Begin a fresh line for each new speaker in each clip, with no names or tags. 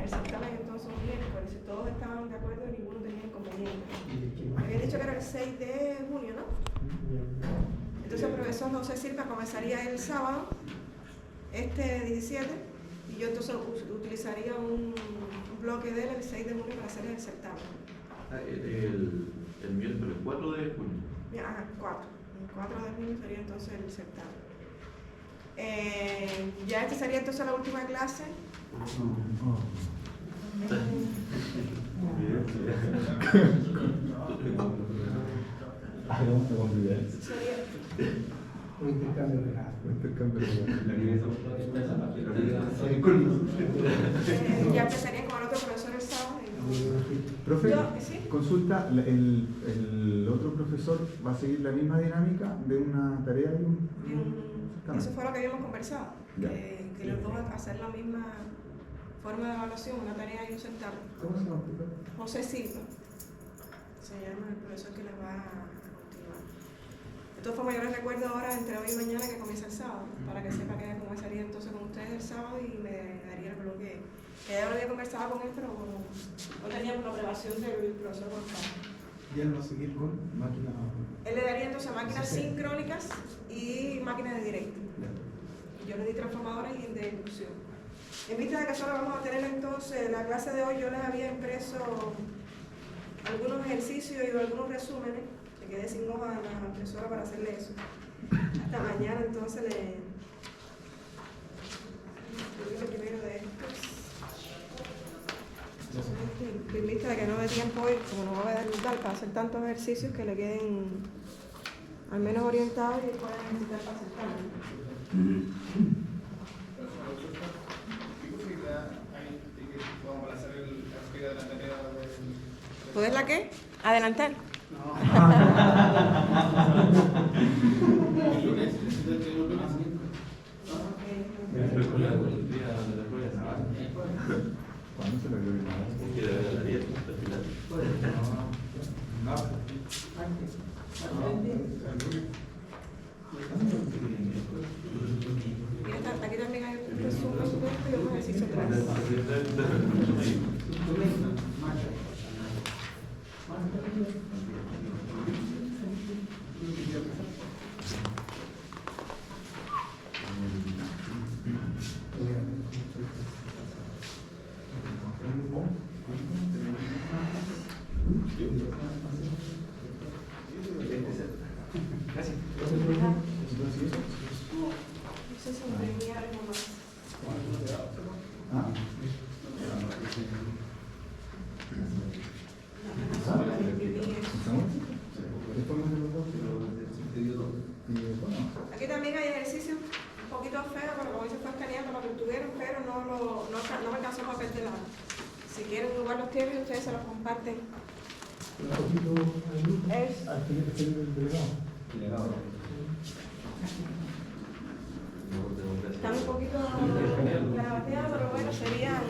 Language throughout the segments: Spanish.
el certamen entonces un miércoles, si todos estaban de acuerdo y ninguno tenía inconveniente. Habían dicho que era el 6 de junio, ¿no? Entonces el profesor José Silva comenzaría el sábado, este 17, y yo entonces utilizaría un bloque de él el 6 de junio para hacer el certamen.
El miércoles 4 de junio.
Ajá, 4. El 4 de junio sería entonces el certamen. Ya esta sería entonces la última clase.
Un intercambio de
ya empezaría con el otro profesor el sábado.
Profe,
¿sí?
consulta, ¿el otro profesor va a seguir la misma dinámica de una tarea y un certamen?
Eso fue lo que habíamos conversado, que los dos hacer la misma forma de evaluación, una tarea y un certamen.
¿Cómo se llama, profe?
José Silva se llama el profesor que les va a continuar. De todas formas, yo les recuerdo ahora entre hoy y mañana que comienza el sábado, para que sepa que comenzaría entonces con ustedes el sábado y me daría el bloque. Que ya lo había conversado con él, pero no teníamos la aprobación del profesor González.
Y él va a seguir con máquinas.
Él le daría entonces máquinas sincrónicas y máquinas de directo. Yo le di transformadoras y de inducción. En vista de que solo vamos a tener entonces la clase de hoy, yo les había impreso algunos ejercicios y algunos resúmenes. Me quedé sin hoja en la impresora para hacerle eso. Hasta mañana entonces le primero de estos. En vista de que no dé tiempo hoy, como no va a dar lugar para hacer tantos ejercicios que le queden al menos orientados y puedan necesitar para aceptarlo. ¿Poder la qué? ¿Adelantar?
¿Cuándo se lo dio
Aquí también hay un resumen de esto y un ejercicio atrás. No sé si imprimí algo más. Aquí también hay ejercicios un poquito feos, pero como dice fue escaneando lo que tuvieron, pero no me alcanzó papel de lado. Si quieren igual los tienen y ustedes se los comparten. Están un poquito grabateados, pero bueno, serían.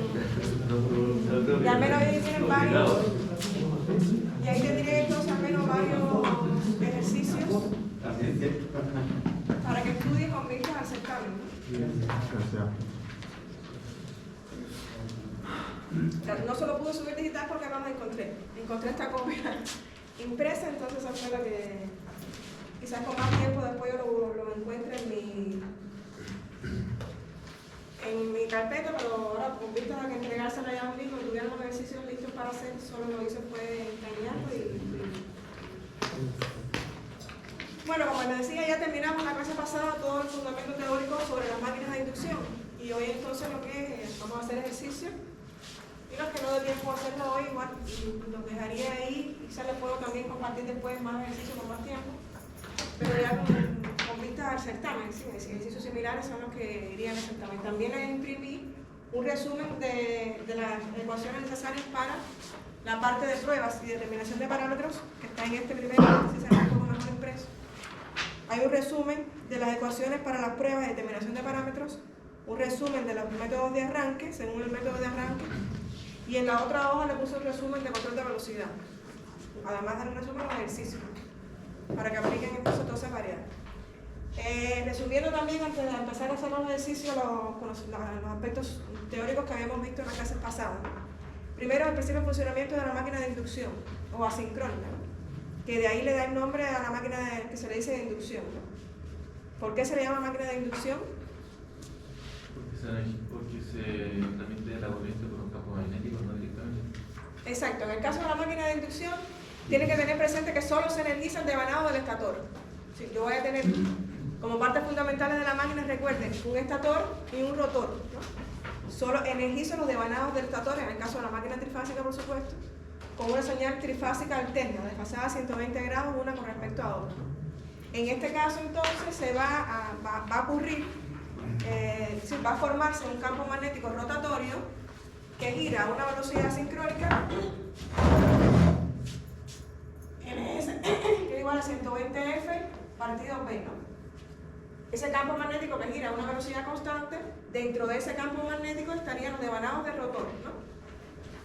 Y al menos ahí tienen varios. Y ahí tendría entonces al menos varios ejercicios para que estudien con vistas al certamen. No se lo pude subir digital porque no lo encontré. Encontré esta copia impresa, entonces esa fue la que quizás con más tiempo después yo lo encuentre en mi carpeta, pero ahora con vista a que entregársela ya mismo, tuvieran los ejercicios listos para hacer, solo lo hice fue escanearlo Bueno, como les decía, ya terminamos la clase pasada todo el fundamento teórico sobre las máquinas de inducción y hoy entonces lo que vamos a hacer ejercicio. Y los que no dé tiempo a hacerlo hoy, igual los dejaría ahí, quizás les puedo también compartir después más ejercicios con más tiempo, pero ya con vistas al certamen, ¿sí? Ejercicios similares son los que irían al certamen. También les imprimí un resumen de las ecuaciones necesarias para la parte de pruebas y determinación de parámetros, que está en este primer si se ve un poco mejor impreso. Hay un resumen de las ecuaciones para las pruebas y determinación de parámetros, un resumen de los métodos de arranque, según el método de arranque, y en la otra hoja le puse un resumen de control de velocidad, además de un resumen de los ejercicios, para que apliquen entonces todas esas variables. Resumiendo también, antes de empezar a hacer los ejercicios, los aspectos teóricos que habíamos visto en las clases pasadas. Primero, el principio de funcionamiento de la máquina de inducción, o asincrónica, ¿no? Que de ahí le da el nombre a la máquina que se le dice de inducción, ¿no? ¿Por qué se le llama máquina de inducción?
Porque se transmite la corriente por un campo magnético, no directamente.
Exacto, en el caso de la máquina de inducción, tiene que tener presente que solo se energiza el devanado del estator. Sí, yo voy a tener como partes fundamentales de la máquina, recuerden, un estator y un rotor, ¿no? Solo energizo los devanados del estator, en el caso de la máquina trifásica, por supuesto, con una señal trifásica alterna, desfasada a 120 grados una con respecto a otra. En este caso, entonces, se va a ocurrir, va a formarse un campo magnético rotatorio que gira a una velocidad sincrónica ns, que es igual a 120F partido B, ¿no? Ese campo magnético que gira a una velocidad constante, dentro de ese campo magnético estarían los devanados del rotor, ¿no?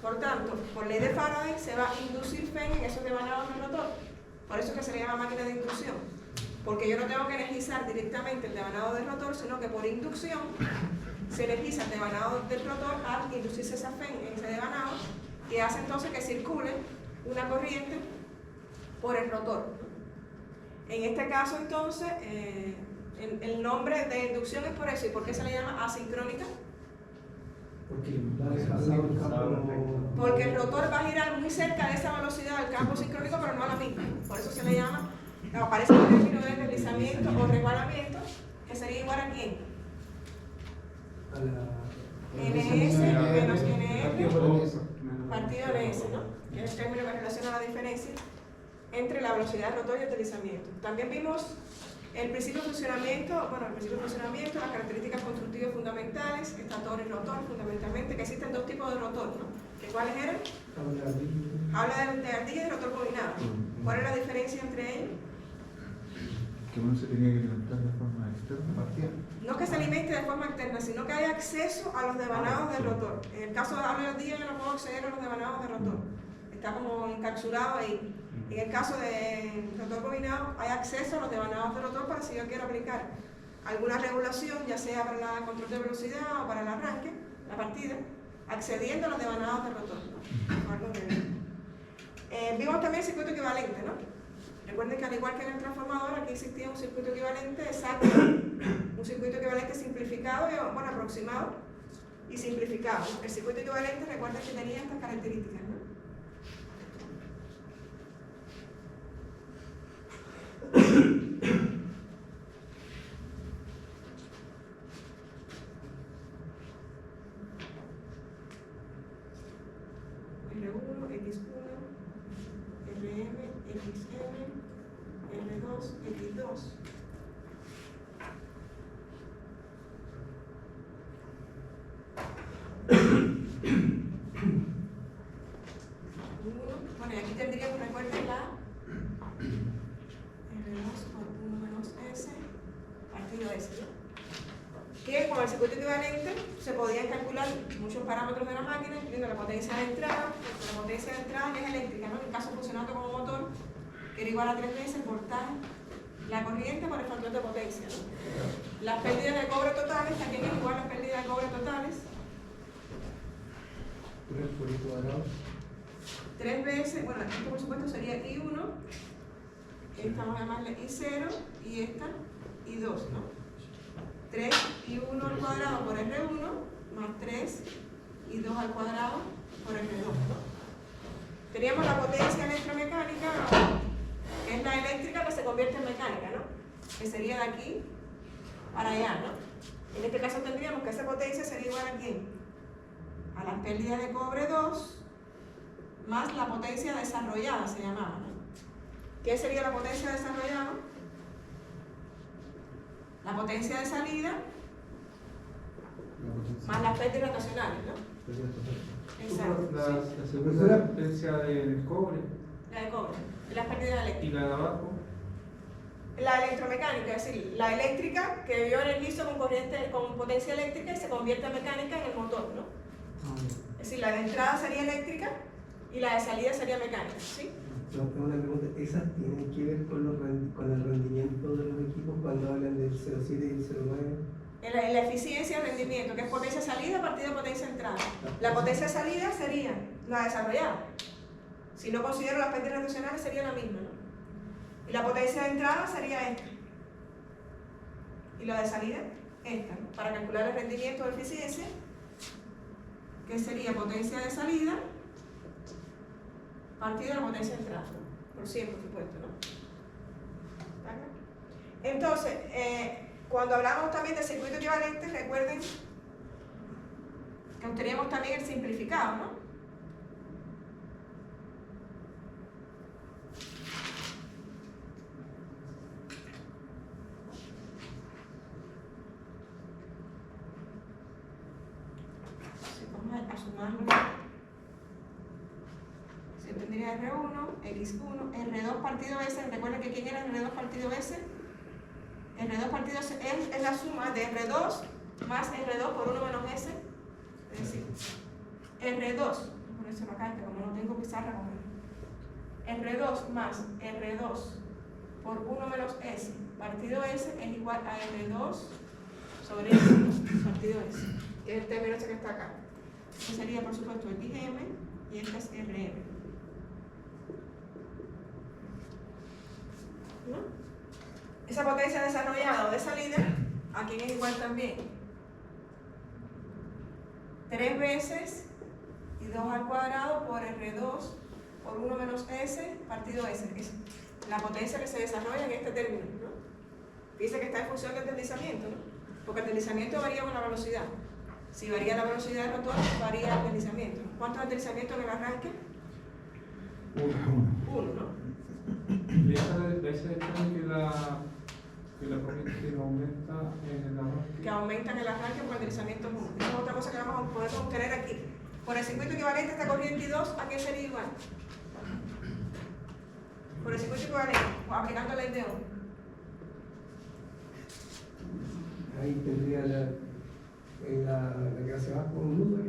Por tanto, por ley de Faraday se va a inducir Fe en esos devanados del rotor. Por eso es que se le llama máquina de inducción. Porque yo no tengo que energizar directamente el devanado del rotor, sino que por inducción se energiza el devanado del rotor al inducirse esa Fe en ese devanado, que hace entonces que circule una corriente por el rotor, ¿no? En este caso, entonces, el nombre de inducción es por eso. ¿Y por qué se le llama asincrónica?
Porque va desfasado el campo.
Porque el rotor va a girar muy cerca de esa velocidad del campo sincrónico, pero no a la misma. Por eso se le llama, aparece el término de deslizamiento o resbalamiento, que sería igual a quién.
A la
NS menos
NR
partido NS, ¿no? Que es el término que relaciona la diferencia entre la velocidad del rotor y el deslizamiento. También vimos el principio de funcionamiento, las características constructivas fundamentales, estator y rotor fundamentalmente, que existen dos tipos de rotor, ¿no? ¿Cuáles eran? Habla de ardilla y de rotor combinado. ¿Cuál es la diferencia entre ellos?
Que uno se tenía que alimentar de forma externa.
No que se alimente de forma externa, sino que haya acceso a los devanados del rotor. En el caso de la ardilla yo no puedo acceder a los devanados del rotor. Está como encapsulado ahí. En el caso de rotor combinado hay acceso a los devanados del rotor para si yo quiero aplicar alguna regulación, ya sea para el control de velocidad o para el arranque, la partida, accediendo a los devanados del rotor, ¿no? Vimos también el circuito equivalente, ¿no? Recuerden que al igual que en el transformador, aquí existía un circuito equivalente exacto, un circuito equivalente simplificado, bueno, aproximado y simplificado. El circuito equivalente, recuerden que tenía estas características, ¿no? R1, X1, RM, XM, R2, X2. Bueno, y aquí tendríamos, recuerden, la R2 por 1 menos S partido S, ¿no? Que con el circuito equivalente se podían calcular muchos parámetros de la máquina, incluyendo la potencia de entrada, porque la potencia de entrada es eléctrica, ¿no? En el caso funcionando como motor, que era igual a 3 veces el voltaje, la corriente por el factor de potencia, ¿no? Las pérdidas de cobre totales, también es igual a las pérdidas de cobre totales.
3 por I cuadrado.
3 veces, bueno, esto por supuesto sería I1, esta vamos a llamarle I0 y esta I2, ¿no? 3 I1 al cuadrado por R1 más 3 I2 al cuadrado por R2, ¿no? Teníamos la potencia electromecánica, que es la eléctrica que se convierte en mecánica, ¿no? Que sería de aquí para allá, ¿no? En este caso tendríamos que esa potencia sería igual a ¿quién? A las pérdidas de cobre 2 más la potencia desarrollada, se llamaba, ¿no? ¿Qué sería la potencia desarrollada? La potencia de salida más las pérdidas rotacionales, ¿no? Exacto.
La segunda potencia del cobre
La de cobre, las pérdidas eléctricas.
y la de abajo.
La electromecánica, es decir, la eléctrica que yo energizo con potencia eléctrica y se convierte en mecánica en el motor, ¿no? Es decir, la de entrada sería eléctrica y la de salida sería mecánica, ¿sí?
No, una pregunta, ¿esas tienen que ver con el rendimiento de los equipos cuando hablan del 0,7 y el 0,9?
En la eficiencia y rendimiento, que es potencia de salida partido de potencia de entrada. La potencia de salida sería la desarrollada. Si no considero las pérdidas rotacionales sería la misma, ¿no? Y la potencia de entrada sería esta. Y la de salida, esta, ¿no? Para calcular el rendimiento de eficiencia, que sería potencia de salida partido de la potencia de entrada, ¿no? Por 100, por supuesto, ¿no? ¿Vale? Entonces, cuando hablamos también de circuito equivalente, recuerden que obteníamos también el simplificado, ¿no? Vamos a sumarlo. Se tendría R1, X1, R2 partido S. Recuerden que ¿quién era R2 partido S? R2 partido S es la suma de R2 más R2 por 1 menos S. Es decir, R2, voy a ponérselo acá, que como no tengo pizarra, R2 más R2 por 1 menos S partido S es igual a R2 sobre S partido S, que es el término este que está acá. Este sería, por supuesto, el IM y este es RM. ¿No? Esa potencia desarrollada o de salida, aquí es igual también. 3 veces y 2 al cuadrado por R2 por 1 menos S partido S. Es la potencia que se desarrolla en este término, ¿no? Dice que está en función del deslizamiento, ¿no? Porque el deslizamiento varía con la velocidad. Si varía la velocidad del rotor, varía el deslizamiento. ¿Cuánto es el deslizamiento en el arranque? 1, ¿no?
Y esa depende que la corriente aumenta en el arranque.
Que aumenta en el arranque por el deslizamiento 1. Esa es otra cosa que vamos a poder obtener aquí. Por el circuito equivalente, esta corriente 2, ¿a qué sería igual? Por el circuito equivalente, o aplicando la ley de Ohm.
Ahí tendría la que hace abajo un nudo.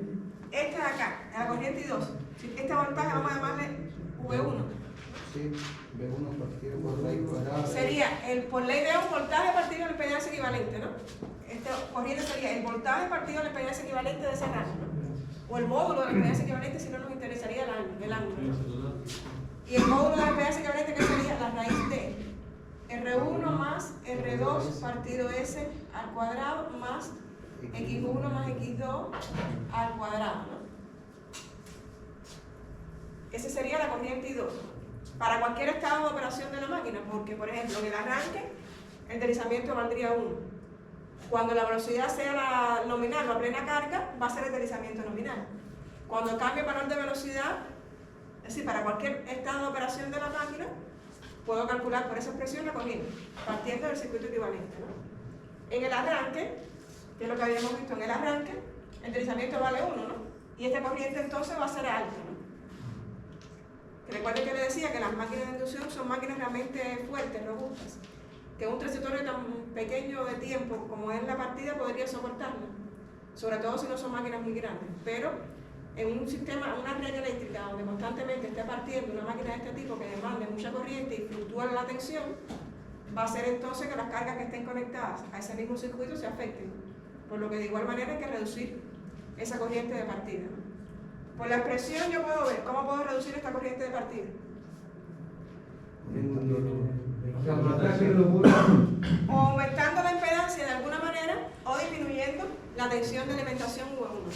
Esta de acá, la corriente 2. Este voltaje vamos a llamarle V1.
Sí, V1 partido por raíz cuadrada.
Sería por ley de Ohm, voltaje partido de la impedancia equivalente, ¿no? Esta corriente sería el voltaje partido de la impedancia equivalente de ese rango, ¿no? O el módulo de la impedancia equivalente si no nos interesaría el ángulo, ¿no? Y el módulo de la impedancia equivalente, que sería la raíz de R1 más R2 partido S al cuadrado más X1 más X2 al cuadrado, ¿no? Esa sería la corriente I2 para cualquier estado de operación de la máquina, porque por ejemplo en el arranque el deslizamiento valdría 1. Cuando la velocidad sea la nominal o a plena carga, va a ser el deslizamiento nominal. Cuando cambie valor de velocidad, es decir, para cualquier estado de operación de la máquina, puedo calcular por esa expresión la corriente, partiendo del circuito equivalente, ¿no? En el arranque, que es lo que habíamos visto en el arranque, el deslizamiento vale 1, ¿no? Y esta corriente entonces va a ser alta, ¿no? Que recuerden que le decía que las máquinas de inducción son máquinas realmente fuertes, robustas, que un transitorio tan pequeño de tiempo como es la partida podría soportarla, sobre todo si no son máquinas muy grandes, pero en un sistema, una red eléctrica donde constantemente esté partiendo una máquina de este tipo que demande mucha corriente y fluctúa la tensión, va a hacer entonces que las cargas que estén conectadas a ese mismo circuito se afecten, por lo que de igual manera hay que reducir esa corriente de partida. Por la expresión yo puedo ver cómo puedo reducir esta corriente de partida. O aumentando la impedancia de alguna manera o disminuyendo la tensión de alimentación U1.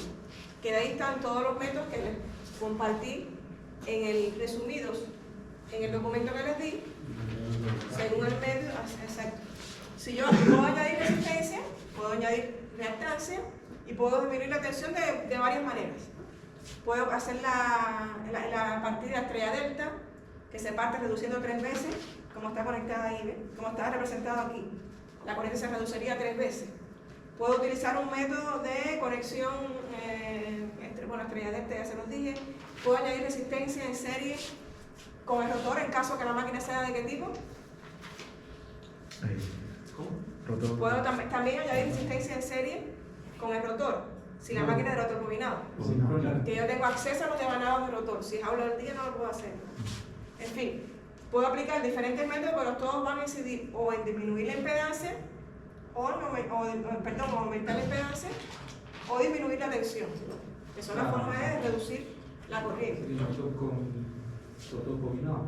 Que de ahí están todos los métodos que les compartí resumidos en el documento que les di, según el medio, exacto. Si yo puedo añadir resistencia, puedo añadir reactancia y puedo disminuir la tensión de varias maneras. Puedo hacer la partida estrella delta, que se parte reduciendo 3 veces, como está conectada ahí, ¿ves? Como está representado aquí. La corriente se reduciría 3 veces. Puedo utilizar un método de conexión estrella delta, ya se los dije. Puedo añadir resistencia en serie con el rotor en caso que la máquina sea de qué tipo.
Rotor.
Puedo también añadir resistencia en serie con el rotor, si la máquina es de rotor bobinado. Que yo tengo acceso a los devanados de rotor. Si es aula del día no lo puedo hacer. En fin, puedo aplicar diferentes métodos, pero todos van a incidir o en disminuir la impedancia, o aumentar la impedancia, o disminuir la tensión, que son las formas de reducir la corriente.
Y nosotros con todo combinado.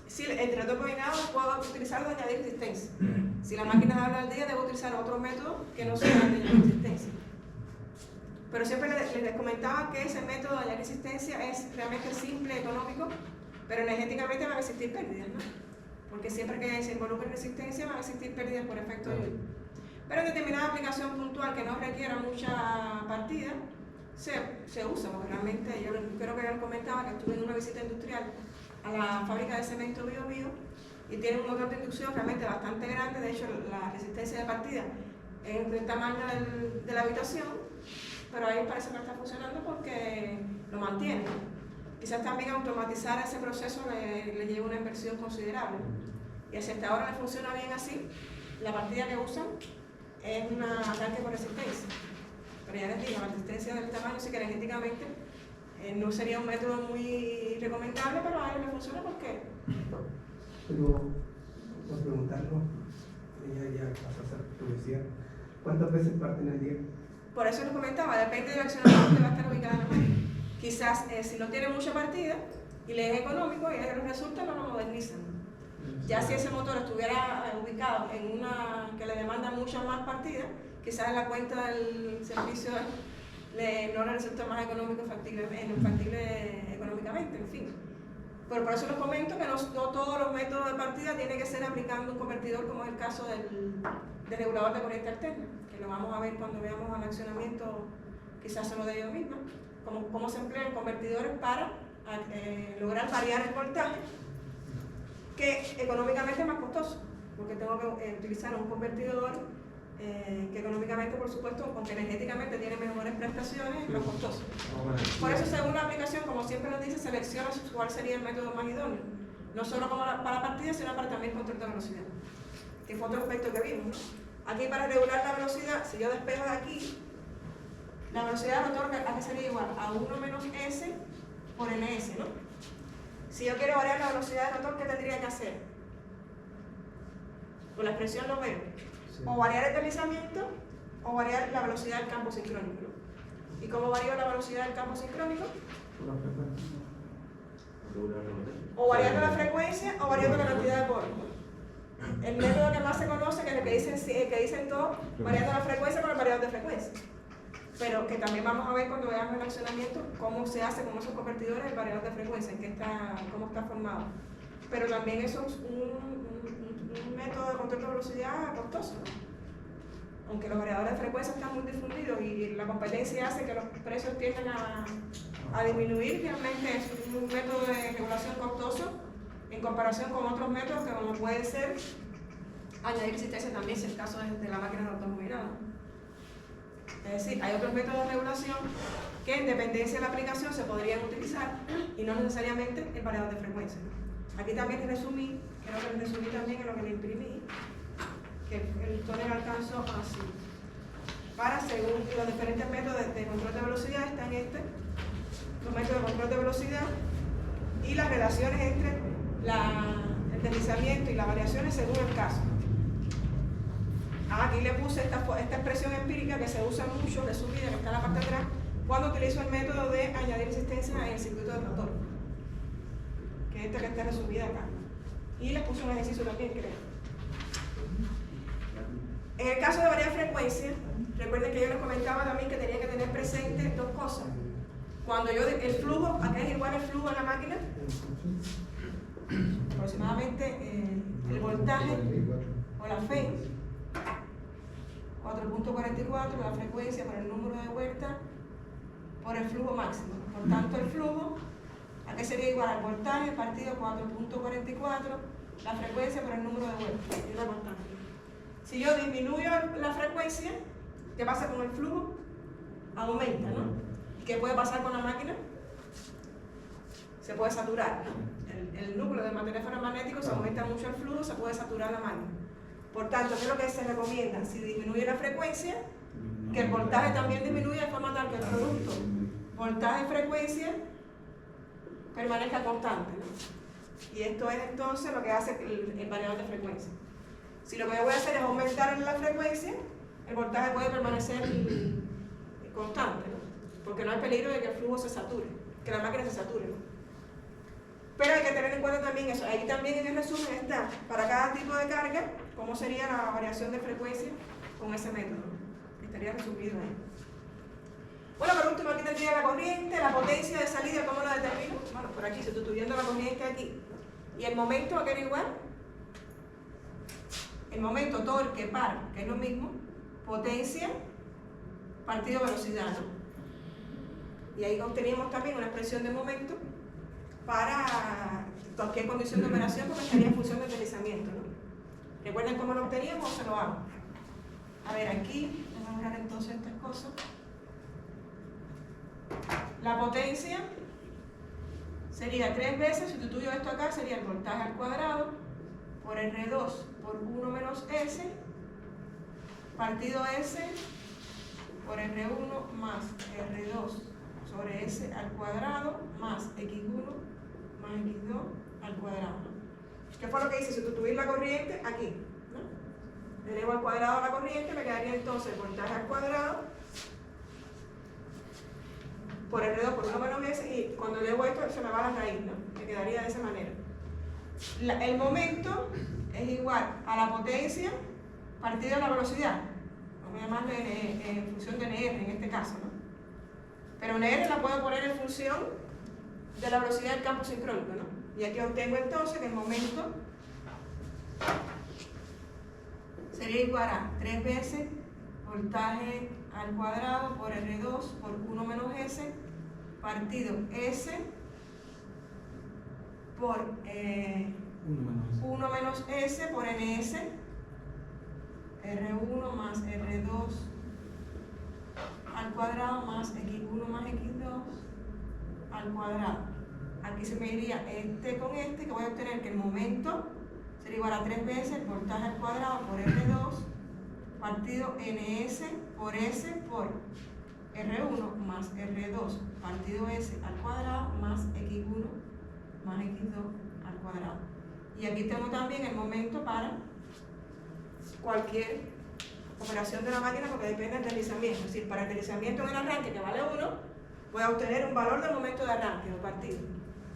Si entre los dos combinados puedo utilizar de añadir resistencia. Si la máquina es habla al día, debo utilizar otro método que no sea de añadir resistencia. Pero siempre les comentaba que ese método de añadir resistencia es realmente simple, económico, pero energéticamente van a existir pérdidas, ¿no? Porque siempre que se involucre resistencia van a existir pérdidas por efecto de Joule. Pero en determinada aplicación puntual que no requiera mucha partida, se usa, porque realmente yo creo que ya les comentaba que estuve en una visita industrial a la fábrica de cemento Bio Bio y tiene un motor de inducción realmente bastante grande. De hecho, la resistencia de partida es del tamaño de la habitación, pero ahí parece que no está funcionando porque lo mantiene. Quizás también automatizar ese proceso le lleva una inversión considerable. Y si hasta ahora le funciona bien así, la partida que usan es un tanque por resistencia. Pero ya les digo, la resistencia del tamaño sí que energéticamente no sería un método muy recomendable, pero a él le funciona porque...
Pero, por preguntarlo, ya pasa a ser publicidad. ¿Cuántas veces parten al día?
Por eso les comentaba, depende del accionamiento que va a estar ubicada en la máquina. Quizás si no tiene mucha partida y le es económico y a ellos les resulta, no lo modernizan. Ya si ese motor estuviera ubicado en una que le demanda mucha más partida, quizás en la cuenta del servicio no le resulta más económico factible económicamente, en fin. Pero por eso les comento que no todos los métodos de partida tienen que ser aplicando un convertidor, como es el caso del regulador de corriente alterna, que lo vamos a ver cuando veamos el accionamiento, quizás solo de ellos mismos, cómo se emplean convertidores para lograr variar el voltaje, que económicamente es más costoso, porque tengo que utilizar un convertidor que económicamente, por supuesto, aunque energéticamente tiene mejores prestaciones, es más costoso. Por eso, según la aplicación, como siempre nos dice, selecciona cuál sería el método más idóneo, no solo para partida, sino para también control de velocidad, que fue otro aspecto que vimos, ¿no? Aquí, para regular la velocidad, si yo despejo de aquí, la velocidad del rotor aquí sería igual a 1 menos S por NS, ¿no? Si yo quiero variar la velocidad del rotor, ¿qué tendría que hacer? Con la expresión lo veo. O variar el deslizamiento o variar la velocidad del campo sincrónico, ¿no? ¿Y cómo varío la velocidad del campo sincrónico? O variando la frecuencia o variando la cantidad de poros. El método que más se conoce, que es el que dicen todos, variando la frecuencia con el variador de frecuencia. Pero que también vamos a ver cuando veamos el accionamiento cómo se hace con esos convertidores el variador de frecuencia, cómo está formado. Pero también eso es un método de control de velocidad costoso, ¿no? Aunque los variadores de frecuencia están muy difundidos y la competencia hace que los precios tiendan a disminuir, realmente es un método de regulación costoso en comparación con otros métodos que, como puede ser añadir resistencia también, si es el caso de la máquina de automovilado. Es decir, hay otros métodos de regulación que en dependencia de la aplicación se podrían utilizar y no necesariamente el variador de frecuencia. Aquí también les resumí, creo que les resumí también en lo que le imprimí, que el tóner alcanzó así. Para, según los diferentes métodos de control de velocidad, están los métodos de control de velocidad y las relaciones entre el deslizamiento y las variaciones según el caso. Aquí le puse esta expresión empírica que se usa mucho, resumida, que está en la parte de atrás, cuando utilizo el método de añadir resistencia en el circuito del rotor, que es que está resumida acá. Y les puse un ejercicio también, creo. En el caso de variar frecuencia, recuerden que yo les comentaba también que tenía que tener presente dos cosas. Cuando el flujo, acá es igual el flujo en la máquina, aproximadamente el voltaje o la fe, 4.44, la frecuencia por el número de vueltas por el flujo máximo. Por tanto, el flujo, aquí sería igual al voltaje partido 4.44, la frecuencia por el número de vueltas, y una constante. Si yo disminuyo la frecuencia, ¿qué pasa con el flujo? Aumenta, ¿no? ¿Y qué puede pasar con la máquina? Se puede saturar, ¿no? El núcleo del material ferromagnético, se aumenta mucho el flujo, se puede saturar la máquina. Por tanto, ¿qué es lo que se recomienda? Si disminuye la frecuencia, que el voltaje también disminuya de forma tal que el producto voltaje-frecuencia permanezca constante, ¿no? Y esto es entonces lo que hace el variador de frecuencia. Si lo que yo voy a hacer es aumentar la frecuencia, el voltaje puede permanecer constante, ¿no? Porque no hay peligro de que el flujo se sature, que la máquina se sature, ¿no? Pero hay que tener en cuenta también eso. Ahí también en el resumen está, para cada tipo de carga, cómo sería la variación de frecuencia con ese método, ¿no? Estaría resumido ahí. Bueno, por último aquí tendría la corriente, la potencia de salida, ¿cómo la determino? Bueno, por aquí, sustituyendo la corriente aquí. ¿Y el momento a qué era igual? El momento torque par, que es lo mismo, potencia partido velocidad, ¿no? Y ahí obteníamos también una expresión de momento para cualquier condición de operación, porque estaría en función del deslizamiento, ¿no? ¿Recuerdan cómo lo obteníamos o se lo hago? A ver, aquí, vamos a ver entonces estas cosas. La potencia sería 3 veces, sustituyo esto acá, sería el voltaje al cuadrado por R2 por 1 menos S partido S por R1 más R2 sobre S al cuadrado más X1 más X2 al cuadrado. ¿Qué fue lo que hice? Sustituir la corriente aquí, ¿no? Elevo al cuadrado la corriente, me quedaría entonces el voltaje al cuadrado por R2 por 1 menos S, y cuando elevo esto se me va la raíz, ¿no? Me quedaría de esa manera. El momento es igual a la potencia partido la velocidad. Vamos a llamarle en función de NR en este caso, ¿no? Pero NR la puedo poner en función de la velocidad del campo sincrónico, ¿no? Y aquí obtengo entonces que el momento sería igual a 3 veces voltaje al cuadrado por R2 por 1 menos S partido S por 1 menos S por NS R1 más R2 al cuadrado más X1 más X2 al cuadrado. Aquí se me iría este con este, que voy a obtener que el momento sería igual a 3 veces voltaje al cuadrado por R2 partido NS por S por R1 más R2 partido S al cuadrado más X1 más X2 al cuadrado. Y aquí tengo también el momento para cualquier operación de la máquina, porque depende del deslizamiento. Es decir, para el deslizamiento en el arranque, que vale 1, voy a obtener un valor del momento de arranque o partida.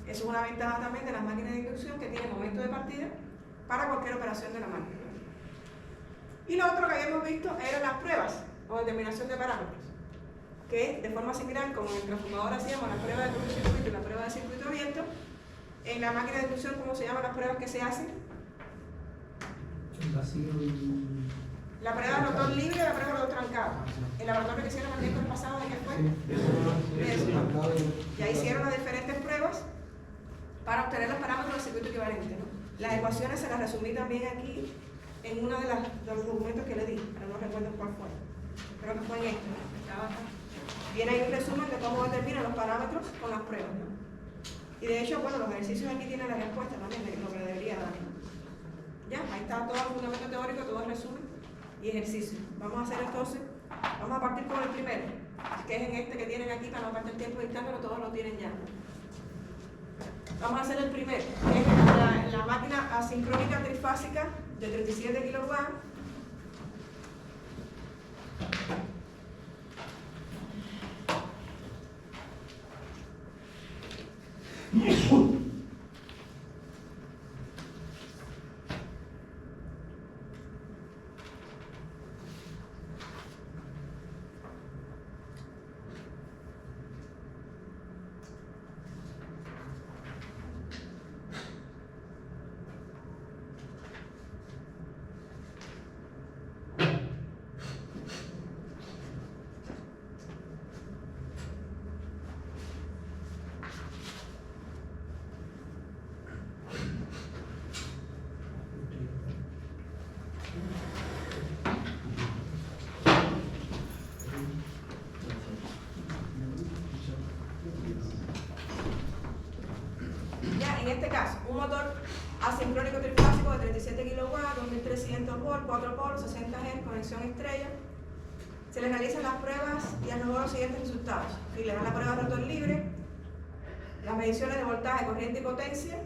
Eso es una ventaja también de las máquinas de inducción, que tienen momento de partida para cualquier operación de la máquina. Y lo otro que habíamos visto eran las pruebas o determinación de parámetros, que de forma similar como en el transformador hacíamos la prueba de cortocircuito y la prueba de circuito abierto, en la máquina de inducción, ¿cómo se llaman las pruebas que se hacen?
El vacío y...
La prueba de rotor libre y la prueba de rotor trancado. El laboratorio que hicieron el miércoles pasado, ¿de qué fue? Eso. Ya hicieron las diferentes pruebas para obtener los parámetros del circuito equivalente, ¿no? Las ecuaciones se las resumí también aquí en uno de los documentos que le di, pero no recuerdo cuál fue. Creo que fue en este, ¿no? Estaba acá. Viene ahí un resumen de cómo determinan los parámetros con las pruebas, ¿no? Y de hecho, bueno, los ejercicios aquí tienen la respuesta también de lo que debería dar, ¿no? Ya, ahí está todo el fundamento teórico, todo el resumen y ejercicio. Vamos a hacer entonces, vamos a partir con el primero, que es en este que tienen aquí, para no perder tiempo dictándolo, todos lo tienen ya. Vamos a hacer el primero, que es la máquina asincrónica trifásica de 37 kilowatts. En este caso, un motor asincrónico trifásico de 37 kilowatts, 2300 volts, 4 polos, 60 Hz, conexión estrella. Se le realizan las pruebas y arrojó los siguientes resultados. Y le dan la prueba de rotor libre, las mediciones de voltaje, corriente y potencia,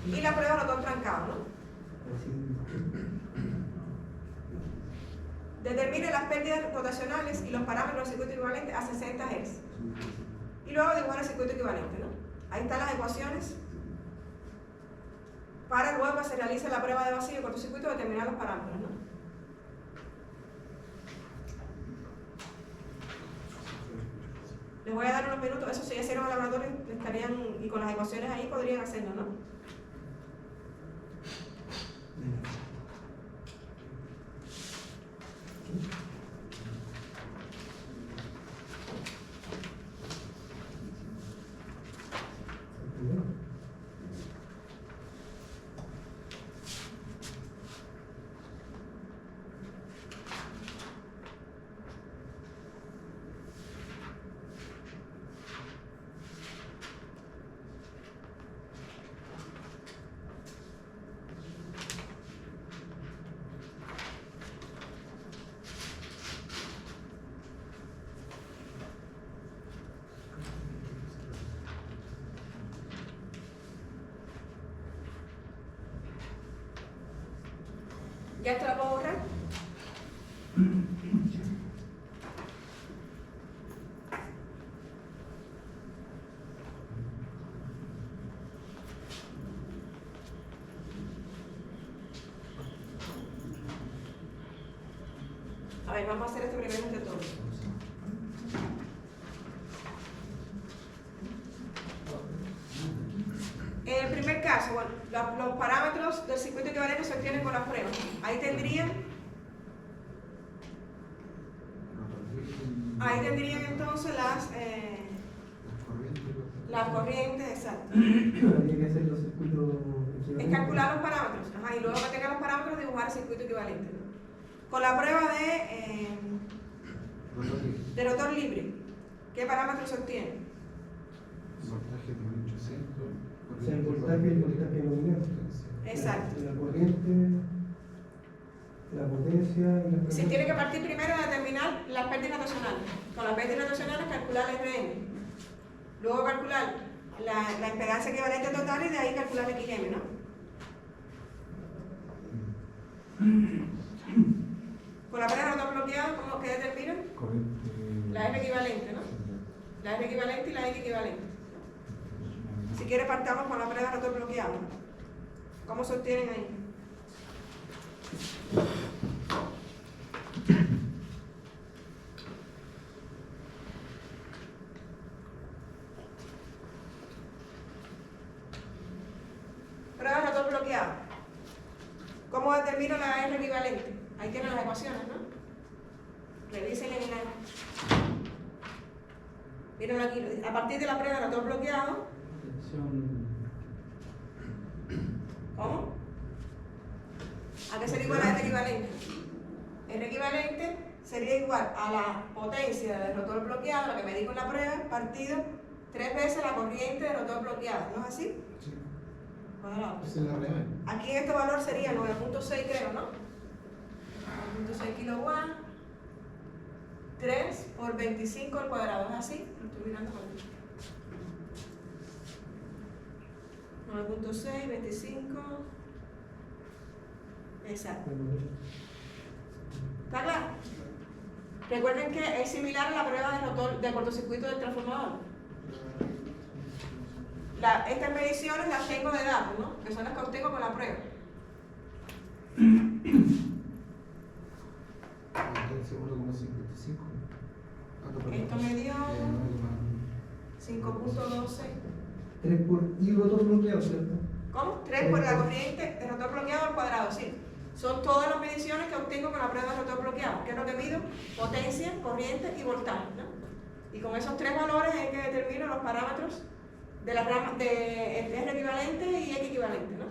Y la prueba de rotor trancado, ¿no?
Así.
Determine las pérdidas rotacionales y los parámetros del circuito equivalente a 60 Hz. Y luego dibujar el circuito equivalente, ¿no? Ahí están las ecuaciones para luego que se realice la prueba de vacío y cortocircuito determinar los parámetros, ¿no? Les voy a dar unos minutos, eso si ya hicieron el laboratorio, estarían, y con las ecuaciones ahí podrían hacerlo, ¿no? ¿Ya esto la puedo borrar? A ver, vamos a hacer esto primero de todo. En el primer caso, bueno, los parámetros del circuito equivalente se obtienen con las pruebas. Ahí tendrían entonces las corrientes, exacto.
Habría que hacer los circuitos
Es
equivalentes.
calcular los parámetros, ajá, y luego que tenga los parámetros dibujar el circuito equivalente, ¿no? Con la prueba de rotor libre, ¿qué parámetros se obtienen?
O sea, el voltaje y el voltaje nominal.
Exacto.
La corriente, la potencia y la
Se tiene que partir primero de determinar las pérdidas rotacionales. Con las pérdidas rotacionales calcular el RN. Luego calcular la impedancia equivalente total y de ahí calcular el XM, ¿no? Con la prueba de rotor bloqueado, ¿cómo que determinan? La R equivalente, ¿no? La R equivalente y la X equivalente. Si quiere partamos con la prueba de rotor bloqueado. ¿Cómo se obtienen ahí? Prueba de rotor bloqueado. ¿Cómo determino la R equivalente? Ahí tienen las ecuaciones, ¿no? Revisen en la... Miren aquí, a partir de la prueba de rotor bloqueado. ¿Cómo? ¿A qué sería igual a R equivalente? R equivalente sería igual a la potencia del rotor bloqueado, la que medí con la prueba, partido 3 veces la corriente del rotor bloqueado. ¿No es así?
Sí.
Cuadrado.
Esa es la real.
Aquí este valor sería 9.6, creo, ¿no? 9.6 kilowatts. 3 por 25 al cuadrado. ¿Es así? Lo estoy mirando por aquí. 9.6, 25. Exacto. ¿Está claro? Recuerden que es similar a la prueba de rotor de cortocircuito del transformador. Estas mediciones las tengo de datos, ¿no? Que son las que obtengo con la prueba.
Entonces 1,55.
Esto me dio 5.12.
3 por y rotor bloqueado, ¿cierto?
¿Cómo? 3 por la corriente de rotor bloqueado al cuadrado, sí. Son todas las mediciones que obtengo con la prueba de rotor bloqueado. ¿Qué es lo que mido? Potencia, corriente y voltaje, ¿no? Y con esos 3 valores es que determino los parámetros de la rama de R equivalente y X equivalente, ¿no?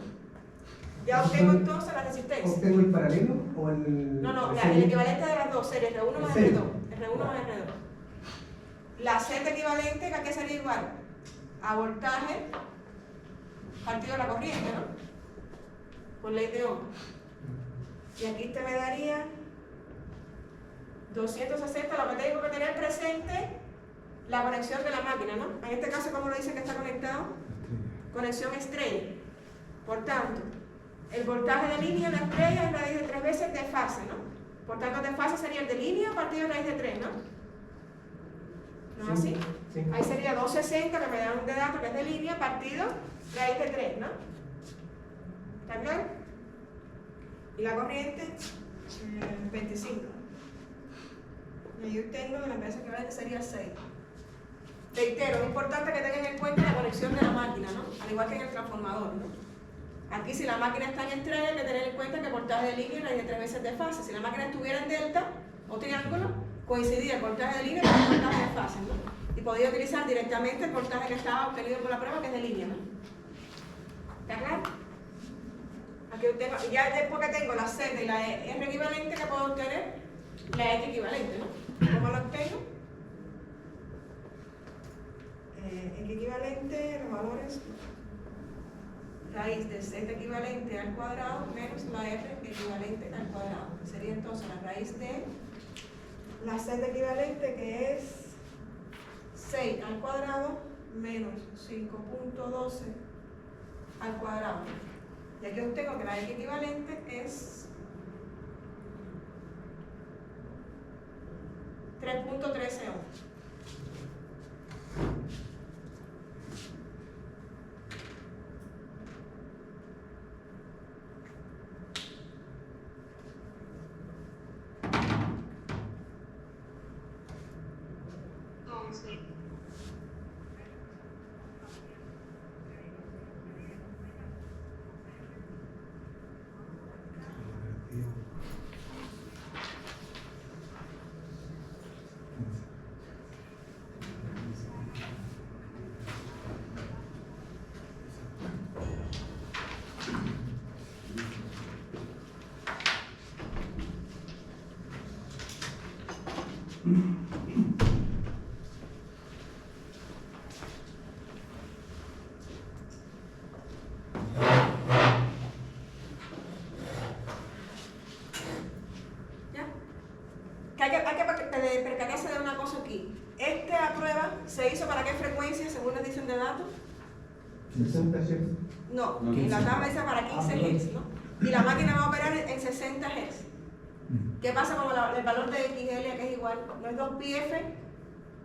Ya obtengo entonces la resistencia.
¿Obtengo el paralelo o el...?
No, el equivalente de las dos series, R1 más
El
R2. R1 más R2. La Z equivalente, ¿a qué sería igual? A voltaje partido de la corriente, ¿no? Por ley de Ohm. Y aquí te me daría 260, lo que tengo que tener presente la conexión de la máquina, ¿no? En este caso, como lo dice que está conectado, conexión estrella. Por tanto, el voltaje de línea de la estrella es raíz de 3 veces de fase, ¿no? Por tanto, de fase sería el de línea partido de raíz de 3, ¿no? ¿No es así?
Sí.
Ahí sería 260, que me dan de datos, que es de línea, partido raíz de 3, ¿no? ¿Está claro? Y la corriente, 25. Y yo tengo que la empresa equivalente sería 6. Reitero, es importante que tengan en cuenta la conexión de la máquina, ¿no? Al igual que en el transformador, ¿no? Aquí, si la máquina está en estrella, hay que tener en cuenta que el voltaje de línea es raíz de 3 veces de fase. Si la máquina estuviera en delta o triángulo, coincidía el voltaje de línea con el voltaje de fase, ¿no? Y podía utilizar directamente el voltaje que estaba obtenido por la prueba, que es de línea, ¿no? ¿Está claro? Aquí tengo, ya después que tengo la Z y la R equivalente, que puedo obtener la X equivalente, ¿no? ¿Cómo lo obtengo? X equivalente, los valores, raíz de Z equivalente al cuadrado menos la R equivalente al cuadrado. Sería entonces la raíz de la Z equivalente, que es 6 al cuadrado menos 5.12 al cuadrado. Y aquí obtengo que la X equivalente es 3.13 ohms. Hay que percatarse de una cosa aquí. Esta prueba se hizo para qué frecuencia, según nos dicen de datos.
60 Hz.
No,
No,
en la
15.
tabla dice para 15 Hz, ¿no? Y la máquina va a operar en 60 Hz. ¿Qué pasa con el valor de XL, que es igual? No es 2πf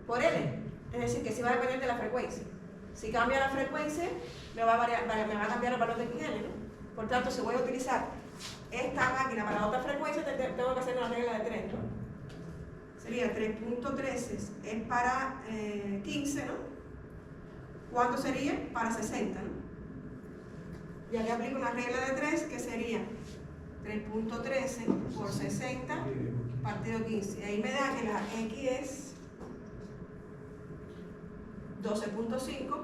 por L. Es decir, que sí va a depender de la frecuencia. Si cambia la frecuencia, me va a cambiar el valor de XL, ¿no? Por tanto, si voy a utilizar esta máquina para otra frecuencia, tengo que hacer una regla de 3, ¿no? Sería 3.13 es para 15, ¿no? ¿Cuánto sería? Para 60, ¿no? Y aquí aplico una regla de 3, que sería 3.13 por 60 partido 15. Y ahí me da que la X es 12.5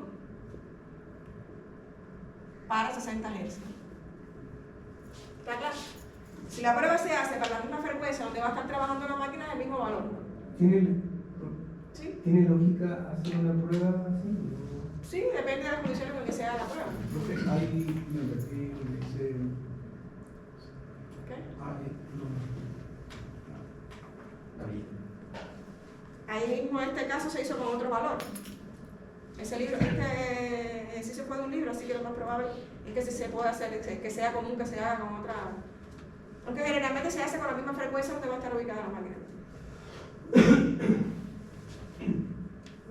para 60 Hz. ¿Está claro? Si la prueba se hace para la misma frecuencia donde va a estar trabajando la máquina, es el mismo valor, ¿no? ¿Sí?
¿Tiene lógica hacer una prueba así?
Sí, depende de las condiciones en las que se haga la prueba.
Profe, ahí me perdí, dice.
¿Ok? Ahí mismo en este caso se hizo con otro valor. Ese libro, este ejercicio fue de un libro, así que lo más probable es que si se puede hacer, que sea común que se haga con otra. Aunque generalmente se hace con la misma frecuencia donde va a estar ubicada la máquina.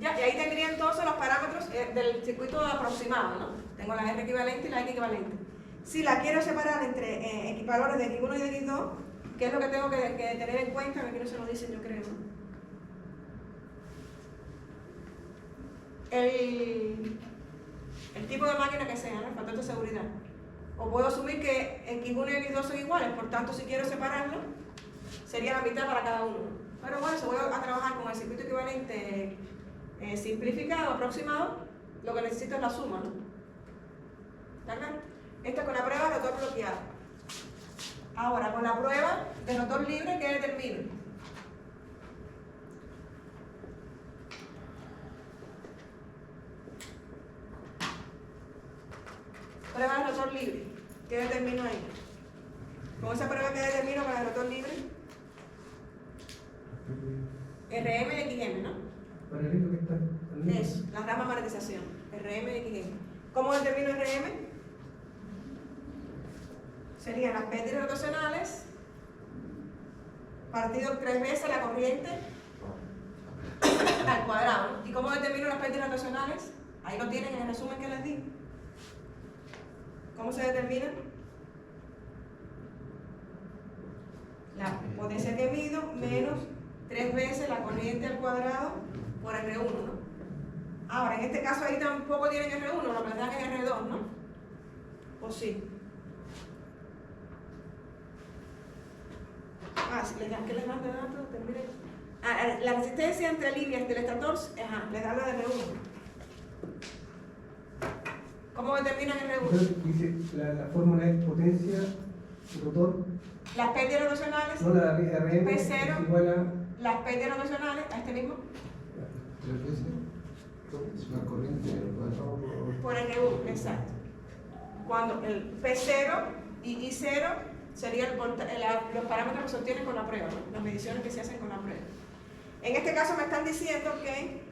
Ya, y ahí tendría entonces los parámetros del circuito aproximado, ¿no? Tengo la R equivalente y la X equivalente. Si la quiero separar entre valores de X1 y de X2, ¿qué es lo que tengo que tener en cuenta? Que aquí no se lo dicen, yo creo, ¿no? El tipo de máquina que sea, ¿no? El factor de seguridad. O puedo asumir que X1 y X2 son iguales, por tanto, si quiero separarlo, sería la mitad para cada uno. Pero bueno, si voy a trabajar con el circuito equivalente simplificado, aproximado, lo que necesito es la suma, ¿no? ¿Está claro? Esto es con la prueba de rotor bloqueado. Ahora, con la prueba de rotor libre, ¿qué determino? Prueba de rotor libre. ¿Qué determino ahí? Con esa prueba que determino para el rotor libre, RM y XM, ¿no?
Paralelo que está.
Eso, la rama de magnetización. RM y XM. ¿Cómo determino RM? serían las pérdidas rotacionales partido 3 veces la corriente al cuadrado, ¿no? ¿Y cómo determino las pérdidas rotacionales? Ahí lo tienen en el resumen que les di. ¿Cómo se determinan? La potencia que mido menos 3 veces la corriente al cuadrado por R1, ¿no? Ahora, en este caso ahí tampoco tienen R1, lo que les dan es R2, ¿no? ¿O sí? Si les dan, ¿qué les dan de datos? Terminen. La resistencia entre líneas del estator, les dan la de R1. ¿Cómo determinan R1?
Entonces, dice, la fórmula es potencia, rotor,
Las pérdidas rotacionales,
no la RM
P0.
es igual a
las pérdidas rotacionales, a este mismo,
3 veces la corriente al cuadrado
por R1, exacto. Cuando el P0 y I0 serían los parámetros que se obtienen con la prueba, ¿no? Las mediciones que se hacen con la prueba. En este caso me están diciendo que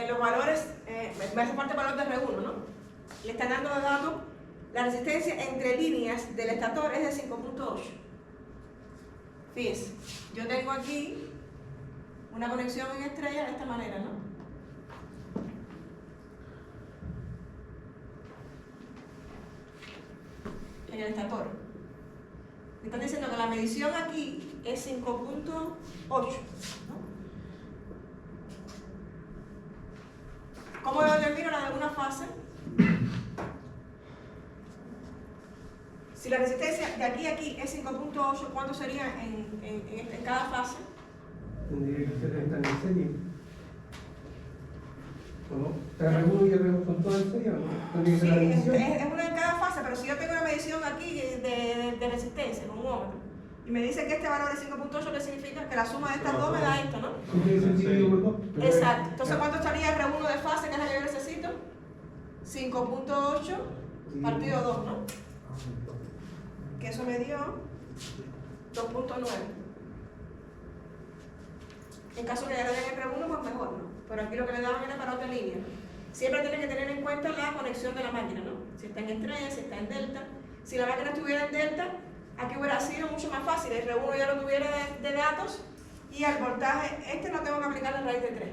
los valores, me hace falta el valor de R1, ¿no? Le están dando de datos la resistencia entre líneas del estator es de 5.8. Fíjense, yo tengo aquí una conexión en estrella de esta manera, ¿no? En el estator. Me están diciendo que la medición aquí es 5.8, ¿no? ¿Cómo lo determino la de una fase? Si la resistencia de aquí a aquí es 5.8, ¿cuánto sería en cada fase?
tendría que ser esta en serie. ¿O no? R1 y R2 son todas en serie, ¿o no? Tendría que ser la
Sí,
medición.
es una en cada fase, pero si yo tengo una medición aquí de resistencia con un ohmómetro y me dice que este valor es 5.8, ¿qué significa? Que la suma de estas dos me da esto, ¿no?
Tiene que ser dividido por dos.
Exacto. Entonces, ¿cuánto estaría R1 de fase, que es la que yo necesito? 5.8 partido 2, ¿no? Que eso me dio 2.9. En caso que ya le den R1, pues mejor, ¿no? Pero aquí lo que le daban era para otra línea. Siempre tienen que tener en cuenta la conexión de la máquina, ¿no? Si está en estrella, si está en delta. Si la máquina estuviera en delta, aquí hubiera sido mucho más fácil. El R1 ya lo tuviera de datos y al voltaje, no tengo que aplicar la raíz de 3,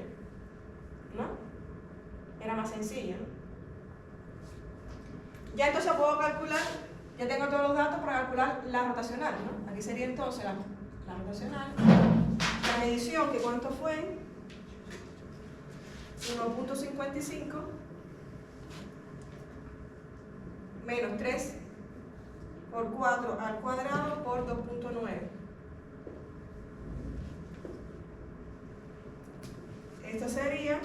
¿no? Era más sencillo, ¿no? Ya entonces puedo calcular, ya tengo todos los datos para calcular la rotacional, ¿no? Aquí sería entonces la rotacional. La medición, que cuánto fue, 1.55 menos 3 por 4 al cuadrado por 2.9. Esto sería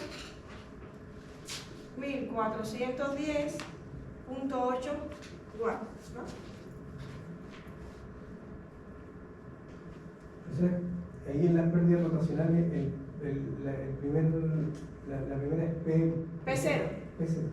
1410.8 watts, ¿no?
Entonces, ahí en las pérdidas rotacionales, la primera es P0.
P0.
P0.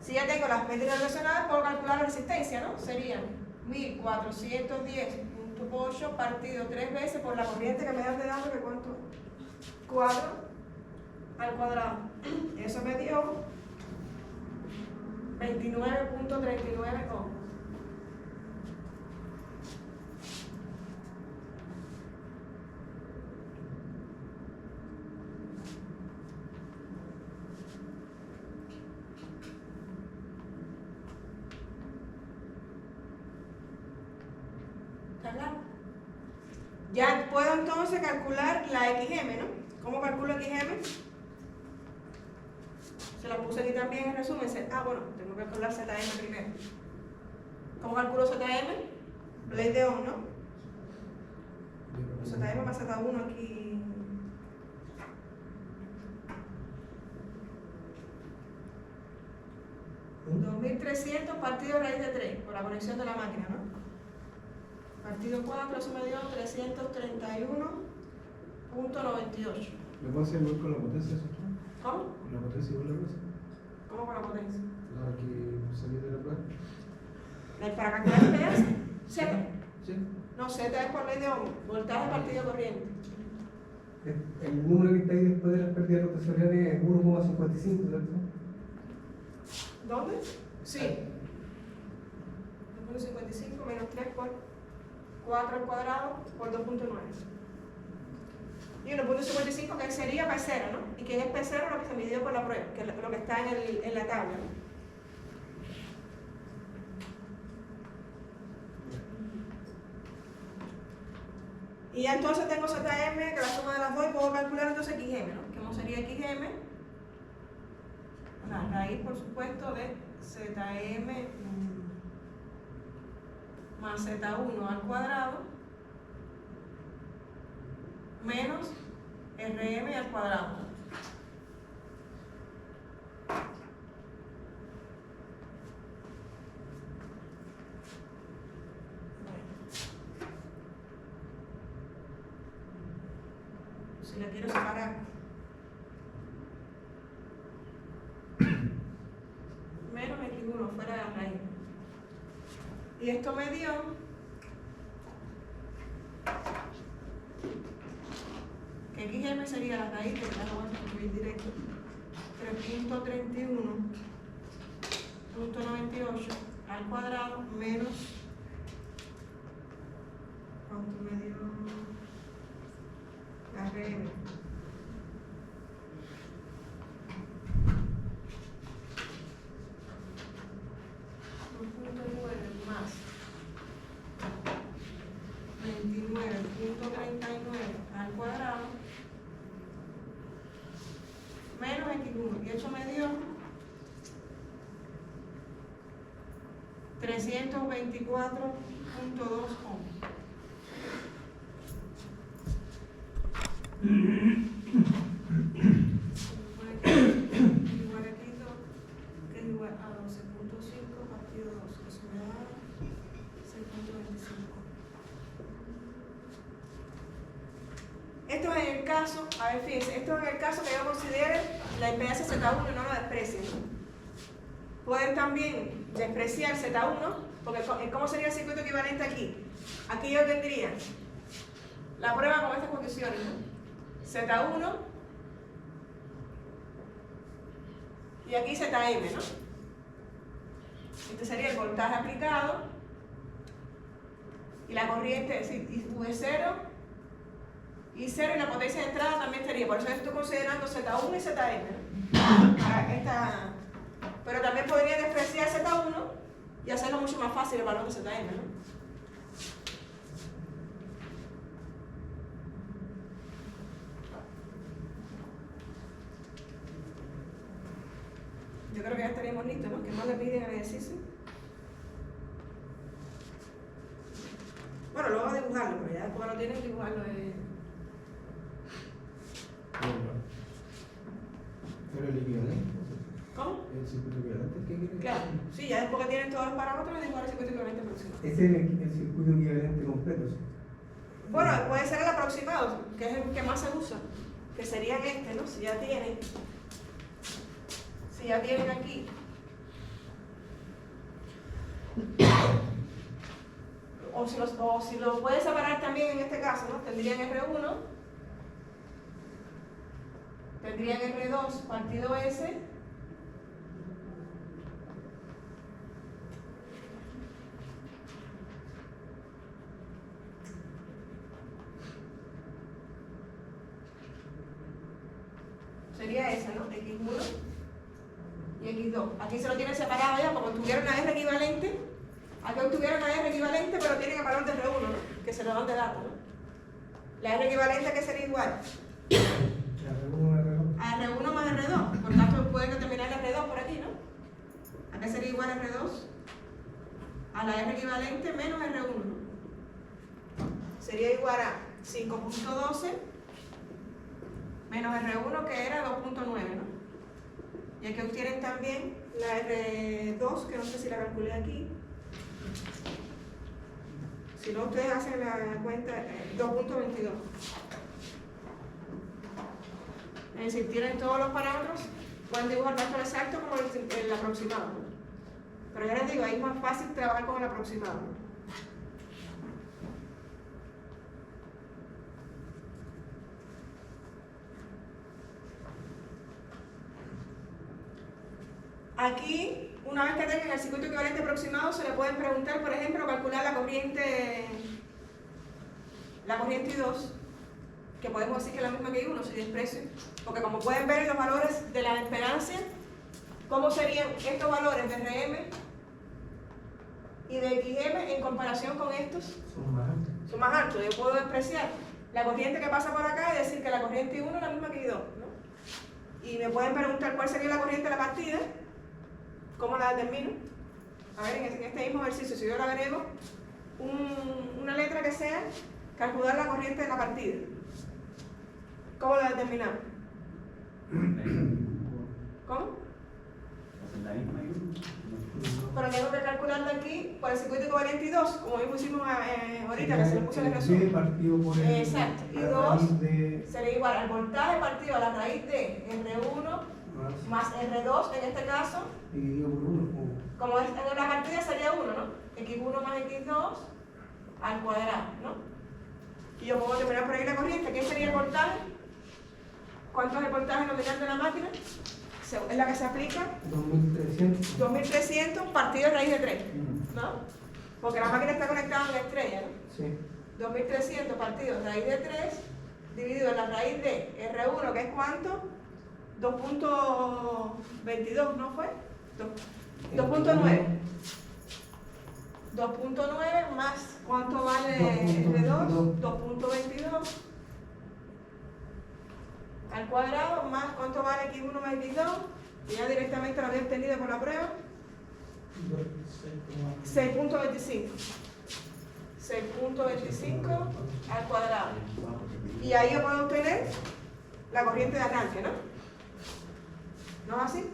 Si ya tengo las pérdidas rotacionales, puedo calcular la resistencia, ¿no? Serían 1410.8 partido 3 veces por la corriente que me dan de datos, que cuánto, 4 al cuadrado. Eso me dio 29.39 ohms. ¿Está claro? Ya puedo entonces calcular la XM, ¿no? ¿Cómo calculo XM? Se la puse aquí también en resumen. Bueno, tengo que calcular ZM primero. ¿Cómo calculo ZM? Ley de Ohm, ¿no? ZM más Z1 aquí. ¿Mm? 2300 partido raíz de 3 por la conexión de la máquina, ¿no? Partido 4, eso me dio 331.98.
¿Le puedo hacer igual con la potencia?
¿Cómo?
¿Con la potencia igual a la base?
¿Cómo con la potencia?
La que salió de la prueba.
Para calcular el PS, Z.
Sí.
No, Z es por ley de Ohm, voltaje partido corriente.
El número que está ahí después de las pérdidas rotacionales es 1,55, ¿cierto?
¿Dónde? Sí. 2.55 menos 3 por 4 al cuadrado por 2.9. Y 1.55 que sería P0, ¿no? Y que es P0 lo que se midió por la prueba, que es lo que está en la tabla, ¿no? Y ya entonces tengo ZM, que la suma de las dos, y puedo calcular entonces XM, ¿no? ¿Cómo sería XM? La raíz, por supuesto, de ZM más Z1 al cuadrado menos RM al cuadrado. Si la quiero separar, menos X1 fuera de la raíz. Y esto me dio que XM sería la raíz, que ya lo voy a escribir directo, 3.31.98 al cuadrado menos, ¿cuánto me dio? La RM. Más 29.39 al cuadrado menos X1, y eso me dio 324.2 ohms. Igual a X2, que es igual a 12.5 partido 2, eso me da 6.25. Esto es en el caso, a ver, fíjense, esto es en el caso que yo considere la impedancia Z1 y no lo desprecien. Pueden también despreciar Z1, porque ¿cómo sería el circuito equivalente aquí? Aquí yo tendría la prueba con estas condiciones, ¿no? Z1 y aquí ZM, ¿no? Este sería el voltaje aplicado y la corriente, es decir, V0 y 0, y la potencia de entrada también estaría. Por eso estoy considerando Z1 y ZM, ¿no? Pero también podría despreciar Z1 y hacerlo mucho más fácil el valor de ZM, ¿no? Yo creo que ya estaríamos listos, ¿no? ¿Qué más le piden al ejercicio? Bueno, luego dibujarlo, pero ya después lo tienen que dibujarlo.
Pero el equivalente.
¿Cómo?
El circuito equivalente, ¿qué quiere decir?
Claro, sí, ya después que tienen todos los parámetros, dibujar el circuito equivalente aproximado.
Ese es el circuito equivalente completo, ¿sí?
Bueno, puede ser el aproximado, que es el que más se usa, que serían este, ¿no? Si ya tienen aquí. O si lo pueden separar también en este caso, ¿no? Tendrían R1, tendrían R2 partido S, sería esa, ¿no? X1 y X2. Aquí se lo tienen separado ya porque obtuvieron la R equivalente. Aquí obtuvieron la R equivalente, pero tienen el valor de R1, ¿no? Que se lo dan de datos, ¿no? La R equivalente que sería igual a R1 más R2. Por tanto, pueden determinar el R2 por aquí, ¿no? Acá sería igual a R2 a la R equivalente menos R1, ¿no? Sería igual a 5.12 menos R1, que era 2.9, ¿no? Y aquí obtienen también la R2, que no sé si la calculé aquí. Si no, ustedes hacen la cuenta, 2.22. Es decir, tienen todos los parámetros, pueden dibujar tanto el exacto como el aproximado, ¿no? Pero ya les digo, ahí es más fácil trabajar con el aproximado, ¿no? Aquí, una vez que tengan el circuito equivalente aproximado, se le pueden preguntar, por ejemplo, calcular la corriente I2, que podemos decir que es la misma que I1 si desprecio, porque como pueden ver en los valores de la impedancia, ¿cómo serían estos valores de RM y de XM en comparación con estos?
Son más altos.
Son más altos. Yo puedo despreciar la corriente que pasa por acá y decir que la corriente I1 es la misma que I2, ¿no? Y me pueden preguntar cuál sería la corriente de la partida, ¿cómo la determino? A ver, en este mismo ejercicio, si yo le agrego una letra que sea, calcular la corriente de la partida, ¿cómo la determinamos? ¿Cómo? Pero tengo que calcularla aquí por el circuito equivalente I2, como mismo hicimos ahorita, que se lo puse en el
Y
resumen.
partido por el,
Exacto, y
la
2
raíz de
sería igual al voltaje partido a la raíz de R1 más R2 en este caso,
dividido por 1.
como es, en la partida sería 1, ¿no? X1 más X2 al cuadrado, ¿no? Y yo puedo terminar por ahí la corriente. ¿Qué sería el voltaje? ¿Cuánto es el voltaje nominal de la máquina? Es la que se aplica
2300.
2300 partido raíz de 3, ¿no? Porque la máquina está conectada a una estrella, ¿no?
Sí.
2300 partido raíz de 3 dividido en la raíz de R1, que es ¿cuánto? 2.22, ¿no fue? 2.9. 2.9 más ¿cuánto vale R2? 2.22 al cuadrado más ¿cuánto vale X1 más X2? Y ya directamente lo había obtenido por la prueba. 6.25. 6.25 al cuadrado. Y ahí yo puedo obtener la corriente de arranque, ¿no? ¿No es así?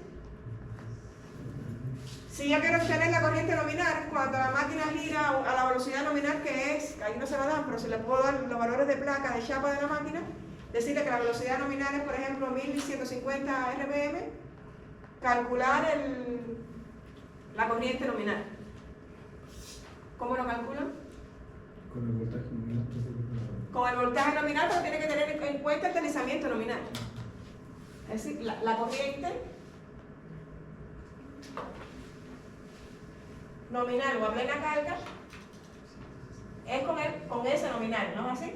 Si yo quiero obtener la corriente nominal, cuando la máquina gira a la velocidad nominal que es, ahí no se la dan, pero se le puedo dar los valores de placa, de chapa de la máquina, decirle que la velocidad nominal es, por ejemplo, 1150 RPM, calcular la corriente nominal. ¿Cómo lo calculan?
Con el voltaje nominal.
Con el voltaje nominal, pero tiene que tener en cuenta el deslizamiento nominal. Es decir, la corriente nominal o a plena carga es con ese nominal, ¿no es así?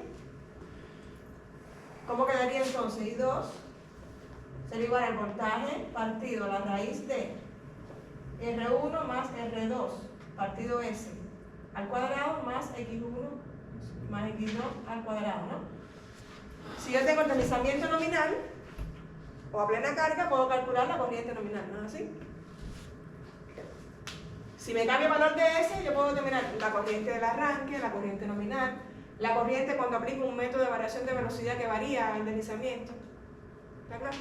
¿Cómo quedaría entonces? I2 sería igual al voltaje partido a la raíz de R1 más R2 partido S al cuadrado más X1 más X2 al cuadrado, ¿no? Si yo tengo el deslizamiento nominal o a plena carga, puedo calcular la corriente nominal, ¿no es así? Si me cambio el valor de S, yo puedo determinar la corriente del arranque, la corriente nominal, la corriente cuando aplico un método de variación de velocidad que varía el deslizamiento. ¿Está claro?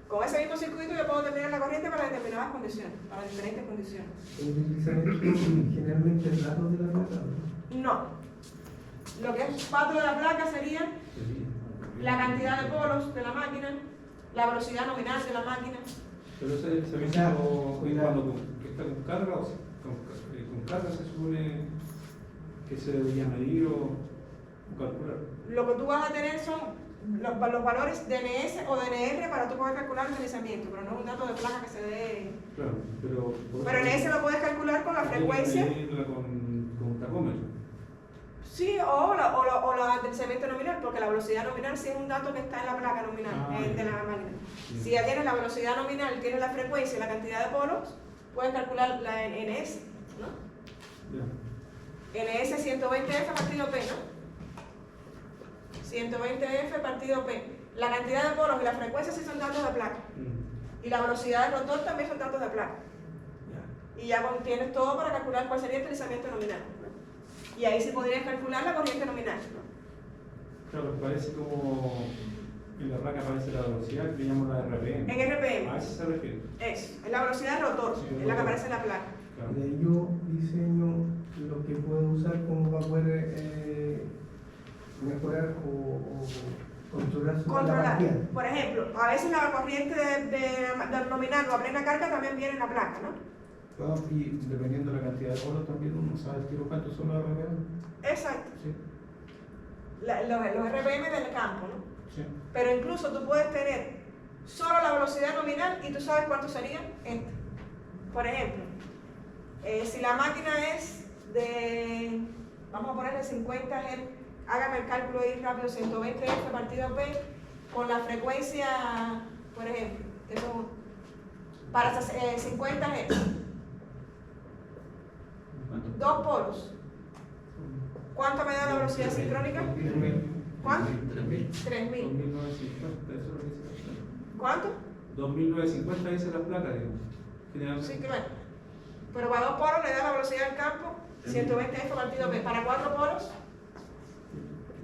Con ese mismo circuito yo puedo determinar la corriente para determinadas condiciones, para diferentes condiciones.
El deslizamiento generalmente es lado de la placa, ¿no?
No. Lo que es pato de la placa sería la cantidad de polos de la máquina, la velocidad nominal de la máquina.
Pero ese deslizamiento cuando está con carga o con carga se supone que se debería medir o calcular.
Lo que tú vas a tener son los valores DNS o DNR para tú poder calcular el deslizamiento, pero no es un dato de placa que se dé.
Claro, pero.
Pero en ese lo puedes calcular con la frecuencia.
Medirla con tacómetro.
Sí, o la deslizamiento nominal, porque la velocidad nominal sí es un dato que está en la placa nominal de la máquina.
Bien.
Si ya tienes la velocidad nominal, tienes la frecuencia y la cantidad de polos, puedes calcular la NS, ¿no?
Ya.
NS 120F partido P, ¿no? 120F partido P. La cantidad de polos y la frecuencia sí son datos de placa. Y la velocidad del rotor también son datos de placa. Y ya tienes todo para calcular cuál sería el deslizamiento nominal, ¿no? Y ahí sí podrías calcular la corriente nominal, ¿no?
Claro, parece como en la placa aparece la velocidad que le llamo la RPM.
En RPM.
A eso se refiere.
Es la velocidad del rotor,
Sí,
es la que aparece en la placa.
Claro.
De ahí yo diseño lo que puedo usar como para poder mejorar o controlar su la
Controlar.
partida.
Por ejemplo, a veces la corriente del nominal o a plena carga también viene en la placa, ¿no?
Y dependiendo de la cantidad de polos también uno sabe el tiro cuántos son los RPM.
Exacto.
Sí,
Los RPM del campo, ¿no?
sí.
Pero incluso tú puedes tener solo la velocidad nominal y tú sabes cuánto sería este. Por ejemplo, si la máquina es de, vamos a ponerle 50 Hz, hágame el cálculo ahí rápido, 120 Hz partido P, con la frecuencia, por ejemplo, eso, para 50 Hz,
¿Cuánto?
2 polos. ¿Cuánto me da la velocidad sincrónica? ¿Cuánto?
3.000.
3000.
2950, eso es lo que dice la placa.
¿Cuánto?
2950 dice la placa, digamos. Generalmente.
Sí, claro. Pero para 2 polos le da la velocidad del campo 120 F partido P. Para 4 polos,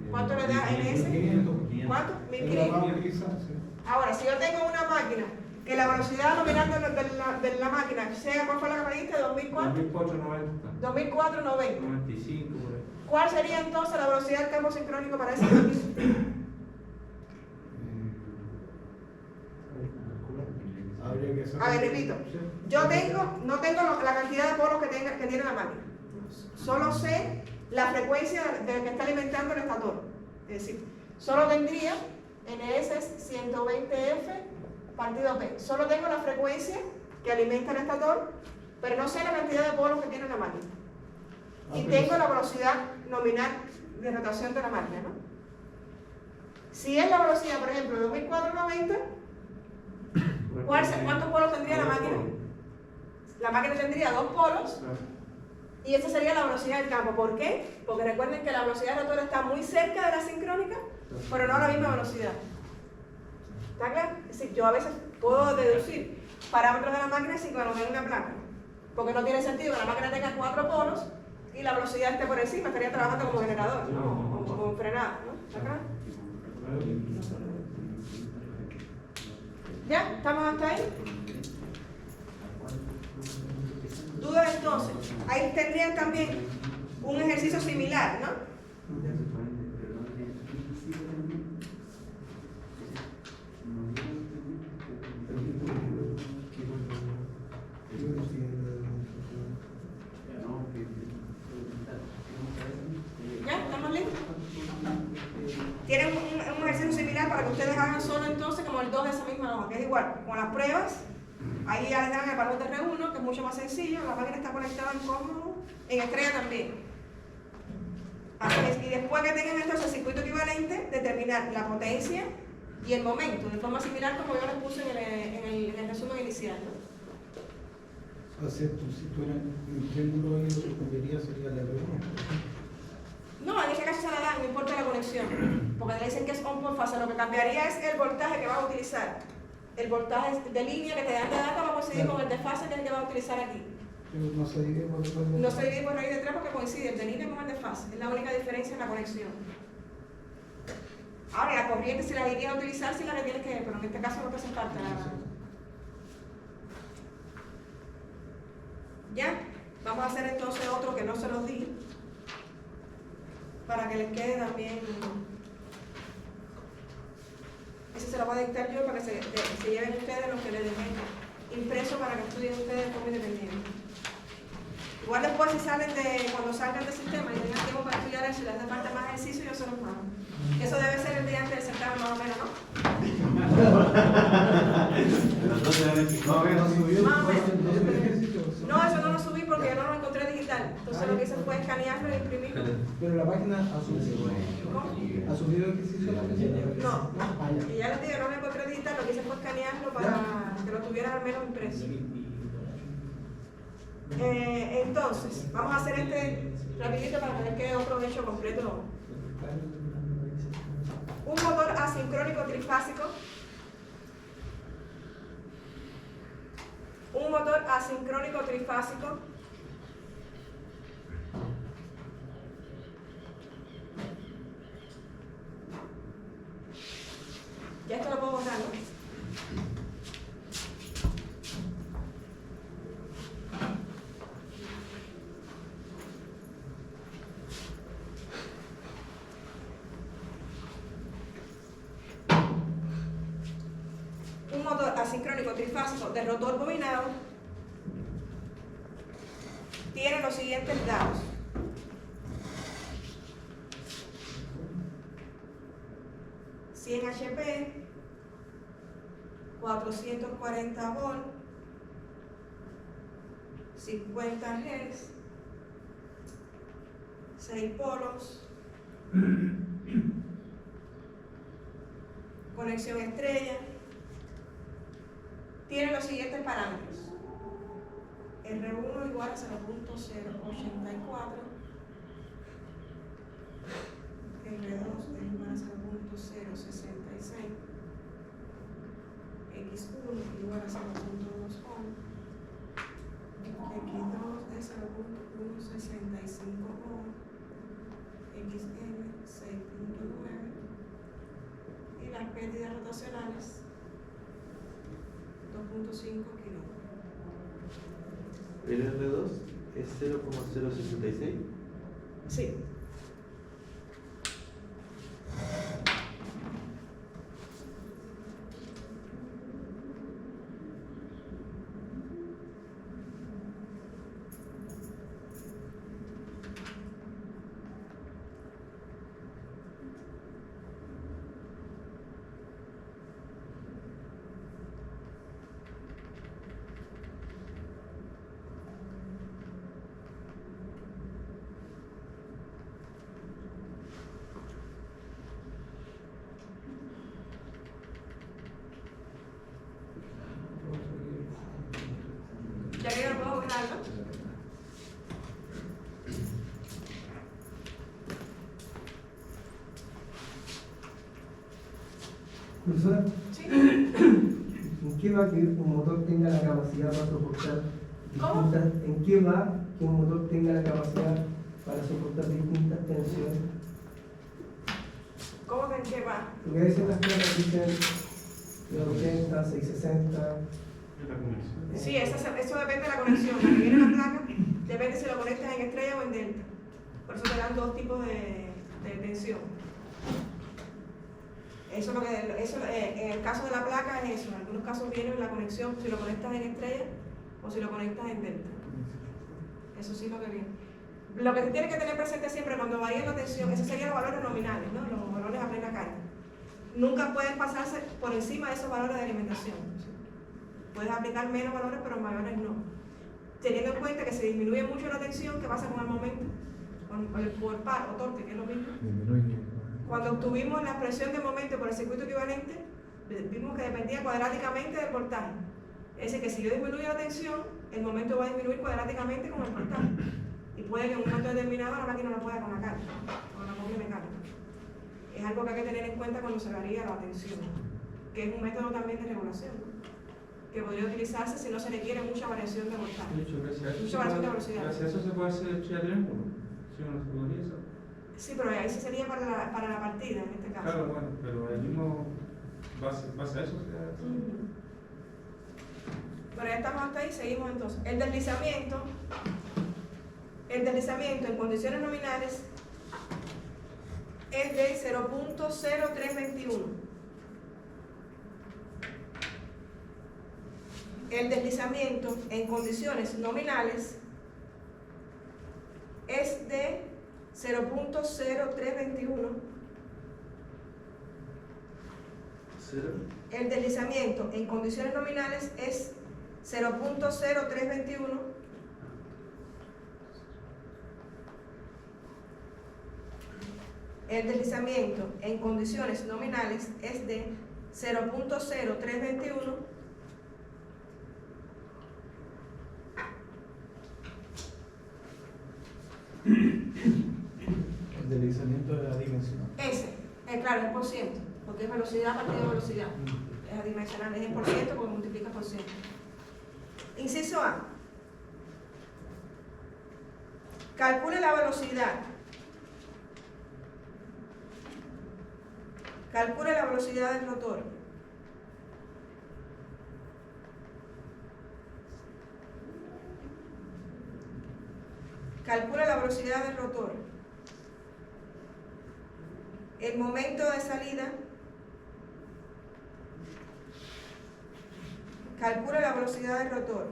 ¿cuánto le da NS? ¿Cuánto? 1500. Ahora, si yo tengo una máquina que la velocidad nominal de la máquina sea, ¿cuál fue la que me diste? 2004.
2490.
2490.
95 por ahí.
¿Cuál sería entonces la velocidad del campo sincrónico para esa máquina?
Habría que hacer.
A ver, repito. Yo no tengo la cantidad de polos que tiene la máquina. Solo sé la frecuencia de que está alimentando el estator. Es decir, solo tendría NS es 120F partido P. Solo tengo la frecuencia que alimenta el estator, pero no sé la cantidad de polos que tiene la máquina. Y tengo la velocidad nominal de rotación de la máquina, ¿no? Si es la velocidad, por ejemplo, de 2490, ¿cuántos polos tendría la máquina? La máquina tendría 2 polos y esa sería la velocidad del campo. ¿Por qué? Porque recuerden que la velocidad del rotor está muy cerca de la sincrónica, pero no a la misma velocidad. ¿Está claro? Es decir, yo a veces puedo deducir parámetros de la máquina sin que me lo den una placa. Porque no tiene sentido que la máquina tenga 4 polos y la velocidad esté por encima, estaría trabajando como generador, ¿no? O como frenado, ¿no? ¿Está claro? ¿Ya? ¿Estamos hasta ahí? ¿Dudas entonces? Ahí tendrían también un ejercicio similar, ¿no? ¿Ya? ¿Estamos listos? Tienen un ejercicio similar para que ustedes hagan solo entonces como el 2 de esa misma hoja, que es igual, con las pruebas. Ahí ya les dan el valor de R1, que es mucho más sencillo. La máquina está conectada en estrella también. Así es. Y después que tengan entonces el circuito equivalente, determinar la potencia y el momento, de forma similar como yo les puse en el resumen inicial, ¿no?
O sea, si tú eres un triángulo y lo que cambiaría sería la R1.
No, en ese caso se la dan, no importa la conexión, porque le dicen que es on por fase. Lo que cambiaría es el voltaje que vas a utilizar. El voltaje de línea que te dan de data va a coincidir con el de fase, que es el que vas a utilizar aquí.
Pero no se divide por raíz de
No se divide por raíz de 3 porque coincide el de línea con el de fase. Es la única diferencia en la conexión. Ahora, la corriente, si la irías a utilizar, si la que tienes que ver, pero en este caso no te hace falta. ¿Ya? Vamos a hacer entonces otro que no se los di, para que les quede también. Ese se lo voy a dictar yo para que se lleven ustedes los que les dejé impreso para que estudien ustedes como independiente. Igual después si salen cuando salgan del sistema y tengan tiempo para estudiar eso y les hace falta más ejercicio, yo se los mando. Eso debe ser el día antes del certamen más o menos, ¿no? Más o menos. No, eso no lo subí porque yo no lo encontré digital. Entonces lo que hice fue escanearlo e imprimirlo.
Pero la página ha subido.
¿Cómo?
¿Ha subido el ejercicio la página?
No.
Ah, ya.
Y ya les digo, no lo encontré digital, lo que hice fue escanearlo para que lo tuvieran al menos impreso. Entonces, vamos a hacer este rapidito para que les quede otro hecho completo. Un motor asincrónico trifásico. Un motor asincrónico trifásico. Ya esto lo puedo borrar, ¿no? Un motor asincrónico trifásico de rotor bobinado tiene los siguientes datos. HP, 440 volt, 50 Hz, 6 polos, conexión estrella. Tiene los siguientes parámetros. R1 igual a 0.084, R2 es igual a 0.066, X1 igual a 0.2 ohm, X2 es 0.165 ohm, XM 6.9 y las pérdidas rotacionales 2.5 kilómetros.
¿El R2 es 0,066?
Sí. Ya que yo no puedo borrarlo.
Profesora,
¿Sí?
¿en qué va que un motor tenga la capacidad para soportar
¿Cómo?
¿En qué va que un motor tenga la capacidad para soportar distintas tensiones?
¿Cómo que en qué va?
Porque a veces las placas dicen 80, 660.
Es la conexión.
Sí, eso depende de la conexión. La que viene en la placa depende si lo conectas en estrella o en delta. Por eso te dan dos tipos de tensión. Eso, en el caso de la placa es eso. En algunos casos viene la conexión si lo conectas en estrella o si lo conectas en delta. Eso sí es lo que viene. Lo que se tiene que tener presente siempre cuando varía la tensión, esos serían los valores nominales, ¿no? Los valores a plena carga. Nunca pueden pasarse por encima de esos valores de alimentación. Puedes aplicar menos valores, pero mayores no. Teniendo en cuenta que se disminuye mucho la tensión, ¿qué pasa con el momento? Por par o torque, que es lo mismo. Cuando obtuvimos la expresión de momento por el circuito equivalente, vimos que dependía cuadráticamente del voltaje. Es decir, que si yo disminuyo la tensión, el momento va a disminuir cuadráticamente con el voltaje. Y puede que en un momento determinado la máquina no pueda con la carga, con la copia mecánica. Es algo que hay que tener en cuenta cuando se varía la tensión, que es un método también de regulación, ¿no? Que podría utilizarse si no se requiere mucha variación de voltaje.
De hecho, gracias a eso,
Mucha variación de velocidad.
gracias a eso se puede hacer el triángulo. Si uno se podría hacer.
Sí, pero ahí sí sería para la partida en este caso.
Claro, bueno, pero el mismo base a eso se hace.
Bueno, ya estamos hasta ahí, seguimos entonces. El deslizamiento en condiciones nominales es de 0.0321. El deslizamiento en condiciones nominales es de 0.0321. El deslizamiento en condiciones nominales es 0.0321. El deslizamiento en condiciones nominales es de 0.0321.
El deslizamiento de la dimensión.
Ese, claro, es por ciento, porque es velocidad partido de velocidad. Es adimensional, es el por ciento porque multiplica por ciento. Inciso A. Calcule la velocidad. Calcule la velocidad del rotor. Calcule la velocidad del rotor. El momento de salida. Calcule la velocidad del rotor.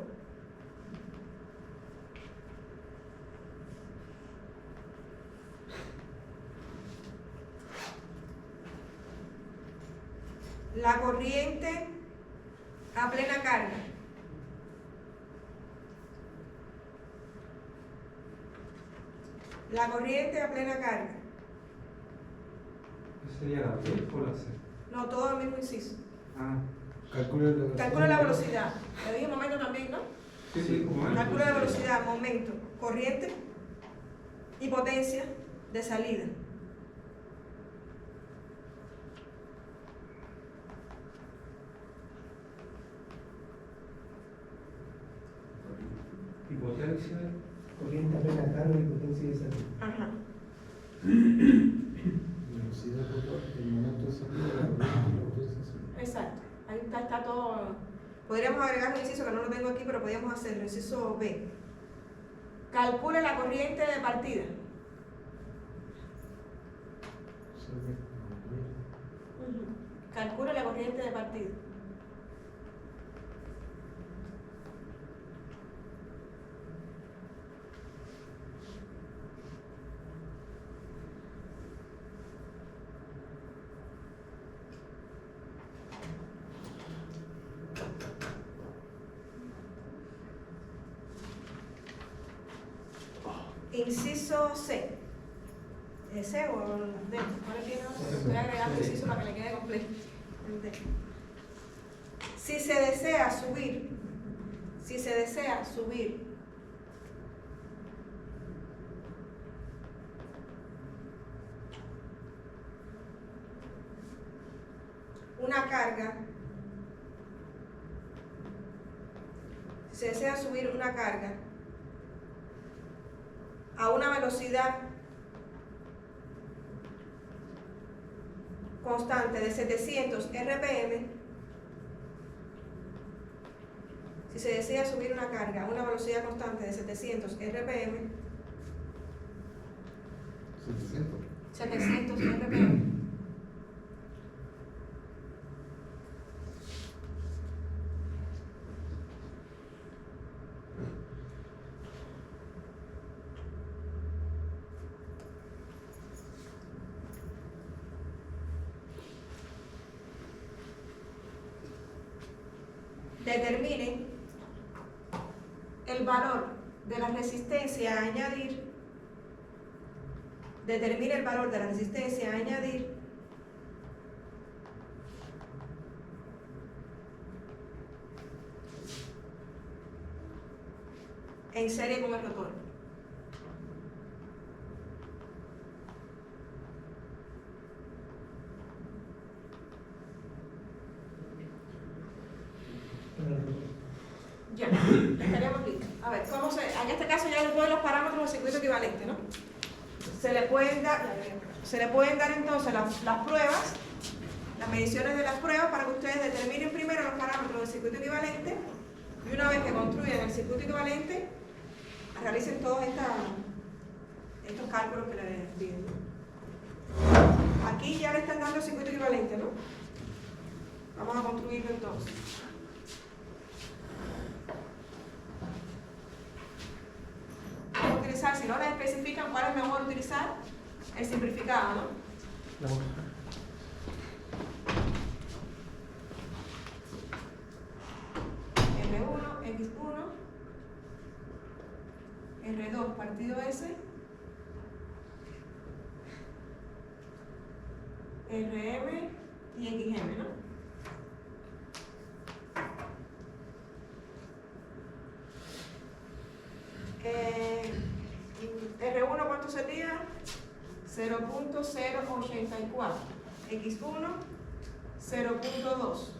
La corriente a plena carga. la corriente a plena carga.
¿Esa sería la B o la C?
No, todo el mismo inciso.
Ah,
Calcula la velocidad. Le dije momento también, ¿no?
sí, como es.
Calcula la velocidad, momento, corriente y potencia de salida.
Y potencia.
Corriente a plena carga y potencia de salida.
Ajá.
Velocidad total, el momento de salida de la corriente y la potencia de salida.
Exacto. Ahí está todo. Podríamos agregar un inciso que no lo tengo aquí, pero podríamos hacerlo. Inciso B. Calcule la corriente de partida. Calcule la corriente de partida. Inciso C. ¿C o el D? ¿Cuál tiene? Estoy agregando inciso para que le quede completo. El D. Si se desea subir una carga, a una velocidad constante de 700 RPM, si se desea subir una carga a una velocidad constante de 700 RPM, 700 RPM, determine el valor de la resistencia a añadir, en serie con el rotor. Ya, estaríamos listos. A ver, en este caso ya les doy los parámetros del circuito equivalente, ¿no? Se le pueden dar entonces las pruebas, las mediciones de las pruebas para que ustedes determinen primero los parámetros del circuito equivalente y una vez que construyan el circuito equivalente, realicen todos estos cálculos que les piden, ¿no? Aquí ya le están dando el circuito equivalente, ¿no? Vamos a construirlo entonces. Vamos a utilizar, si no les especifican cuál es mejor utilizar, el simplificado, ¿no? R1, X1, R2 partido S, RM y XM, ¿no? R1 ¿cuánto sería? 0.084, X1 0.2,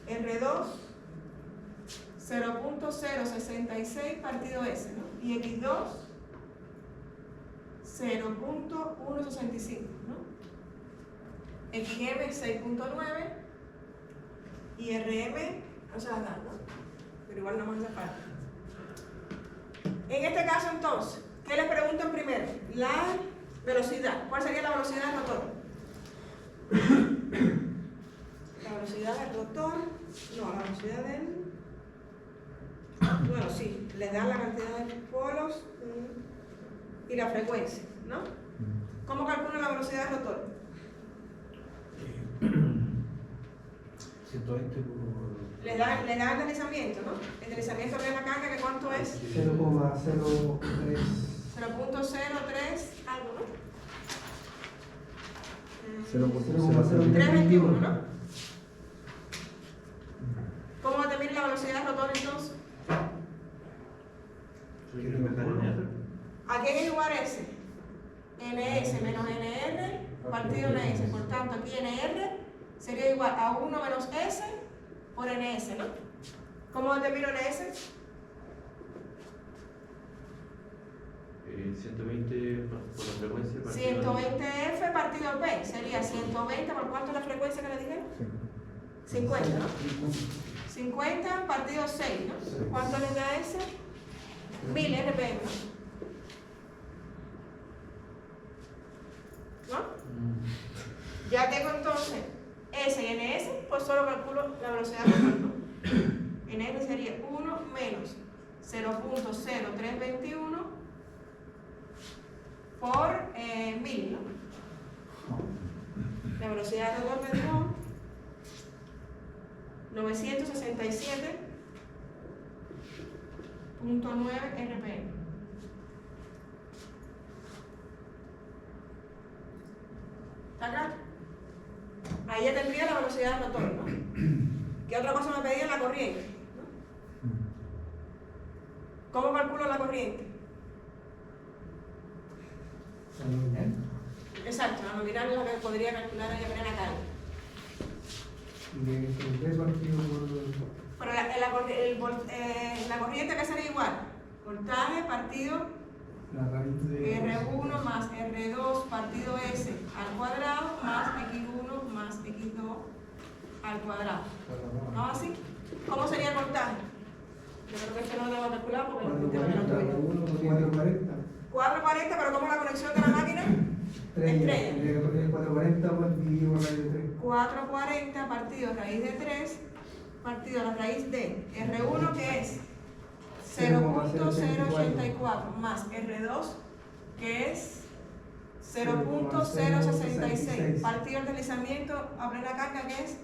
R2 0.066 partido S, ¿no? Y X2 0.165, ¿no? XM 6.9 y RM no se las dan, ¿no? Pero igual no más hace falta. En este caso entonces, ¿qué les preguntan primero? La velocidad. ¿Cuál sería la velocidad del rotor? La velocidad del rotor, no, la velocidad del... Bueno, sí, les dan la cantidad de polos y la frecuencia, ¿no? ¿Cómo calculan la velocidad del rotor?
120 por...
Le dan el deslizamiento, ¿no? El deslizamiento de la carga, ¿que cuánto es?
0,03.
0.03 algo, ¿no?
0.0.
321, ¿no? ¿Cómo determina la velocidad del rotor entonces? ¿A quién es igual S? NS menos NR partido NS. Por tanto, aquí NR sería igual a 1 menos S por NS, ¿no? ¿Cómo determino NS?
120 por la frecuencia.
120F partido P. Sería 120 por cuánto es la frecuencia que le dije? 50, ¿no? 50 partido 6, ¿no? ¿Cuánto le da S? 1000 RPM, ¿no? ¿No? Ya tengo entonces S y NS, pues solo calculo la velocidad del rotor, ¿no? NR sería 1 menos 0.0321 por 1000, ¿no? La velocidad del rotor me dio 967.9 RPM. ¿Está claro? Ahí ya tendría la velocidad del rotor, ¿no? ¿Qué otra cosa me pedía? La corriente, ¿no? ¿Cómo calculo la corriente? Exacto, la nominal es lo que podría calcular ella en la calle. Pero la corriente que sería igual, voltaje partido R1 más R2 partido S al cuadrado más X1 más X2 al cuadrado. ¿No así? ¿Cómo sería el voltaje? Yo creo que esto no lo debo calcular porque el sistema no lo tuyo. 440, pero ¿cómo la conexión de la máquina? Estrella. 440 partido raíz de 3 partido la raíz de R1 que es 0.084 más R2 que es 0.066 partido el deslizamiento a plena carga que es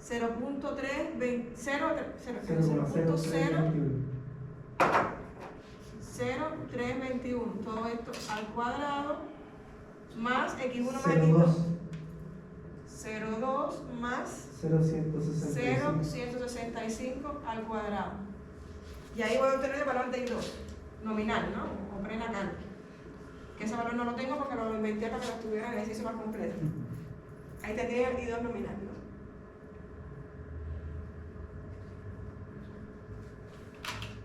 0.321, todo esto al cuadrado más x1 más x2, 0.2 más 0.165 al cuadrado. Y ahí voy a obtener el valor de I2, nominal, ¿no? O plena carga. Que ese valor no lo tengo porque lo inventé para que lo estuviera en el ejercicio más completo. Ahí tendría el I2 nominal, ¿no?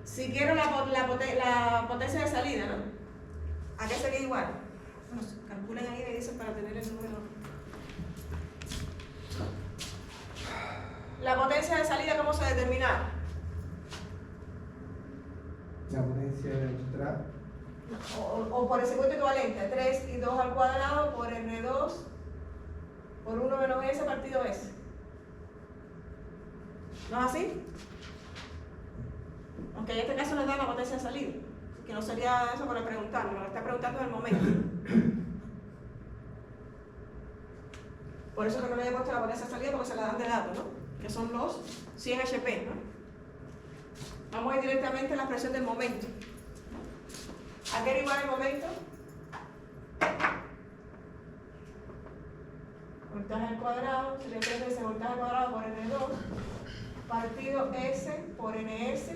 Si quiero la potencia de salida, ¿no? ¿A qué sería igual? Bueno, calculen ahí y me dicen para tener el número. La potencia de salida, ¿cómo se determina?
La potencia de entrada.
O por el circuito equivalente, 3 y 2 al cuadrado por R2 por 1 menos S partido S. ¿No es así? Aunque en este caso les da la potencia de salida, que no sería eso por preguntar, me lo está preguntando en el momento. Por eso que no le he puesto la potencia de salida porque se la dan de datos, ¿no? Que son los 100 HP, ¿no? Vamos a ir directamente a la expresión del momento. ¿A qué era igual el momento? Voltaje al cuadrado, sería 3 veces voltaje al cuadrado por N2, partido S por NS,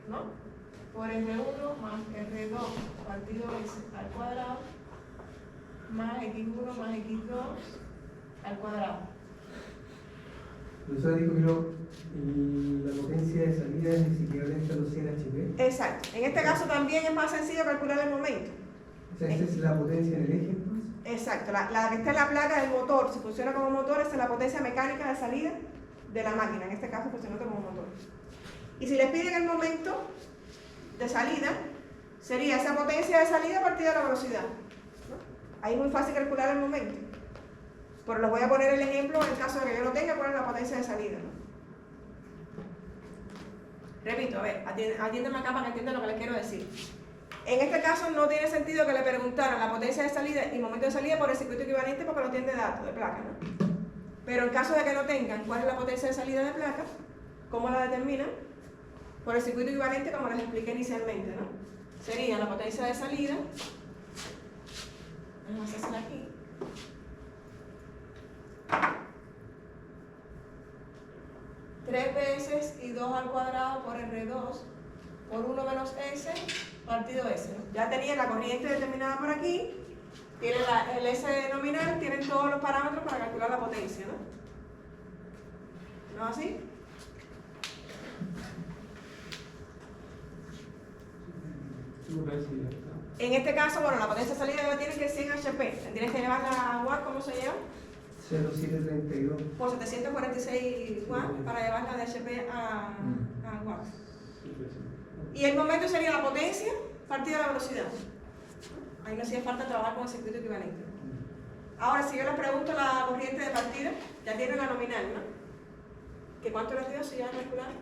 ¿no? Por R1 más R2 partido S al cuadrado, más X1 más X2 al cuadrado.
Profesor dijo que la potencia de salida es equivalente a los 100 HP.
Exacto. En este caso también es más sencillo calcular el momento.
O sea, esa es la potencia en el eje, entonces.
Exacto. La que está en la placa del motor, si funciona como motor, esa es la potencia mecánica de salida de la máquina. En este caso funciona como motor. Y si les piden el momento de salida, sería esa potencia de salida partida de la velocidad, ¿no? Ahí es muy fácil calcular el momento. Pero les voy a poner el ejemplo en el caso de que yo no tenga, cuál es la potencia de salida, ¿no? Repito, a ver, atiéndanme acá para que entiendan lo que les quiero decir. En este caso no tiene sentido que le preguntaran la potencia de salida y momento de salida por el circuito equivalente porque lo tienen de datos, de placa, ¿no? Pero en caso de que no tengan cuál es la potencia de salida de placa, ¿cómo la determinan? Por el circuito equivalente como les expliqué inicialmente, ¿no? sería la potencia de salida. Vamos a hacerla aquí. Tres veces y 2 al cuadrado por R2 por 1 menos S partido S, ¿no? Ya tenía la corriente determinada por aquí, tiene el S nominal, tienen todos los parámetros para calcular la potencia, ¿no? ¿No es así? En este caso, bueno, la potencia de salida ya tienes que 100 HP, tienes que llevarla a watt, ¿cómo se lleva?
0,732.
Por 746 watts para llevarla de HP a watt. Y el momento sería la potencia partida la velocidad. Ahí no hacía falta trabajar con el circuito equivalente. Ahora, si yo les pregunto la corriente de partida, ya tienen la nominal, ¿no? ¿Que cuánto les dio si ya calcularon?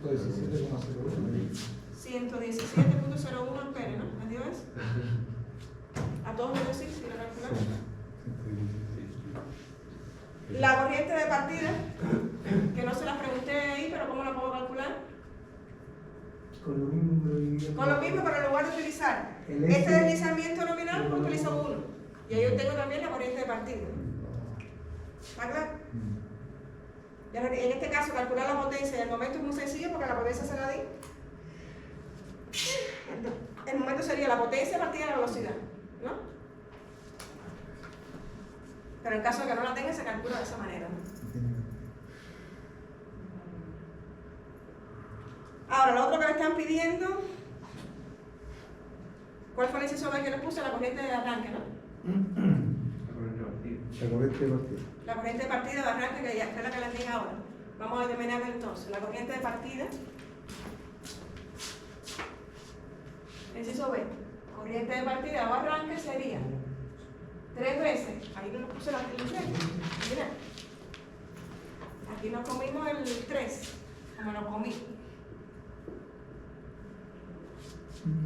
117,01.
117.01 amperes, ¿no? ¿Les dio eso? A todos les dio sí, si lo calcularon. La corriente de partida, que no se las pregunté ahí, pero ¿cómo la puedo calcular?
Con lo mismo.
Con lo mismo, pero en lugar de utilizar
El
este
S,
deslizamiento nominal, pues utilizo 1. Y ahí yo tengo también la corriente de partida. ¿Está claro? Ya en este caso, calcular la potencia y el momento es muy sencillo porque la potencia se la di. El momento sería la potencia partida de la velocidad, ¿no? Pero en caso de que no la tenga, se calcula de esa manera, ¿no? Ahora, lo otro que le están pidiendo, ¿cuál fue el inciso B que les puse? La corriente de arranque, ¿no?
La corriente de partida.
La corriente de partida de arranque, que ya es la que les dije ahora. Vamos a determinarla entonces. La corriente de partida, inciso B, corriente de partida o arranque sería 3 veces, ahí no nos puse la ilusión, mira, aquí nos comimos el 3, como lo comí.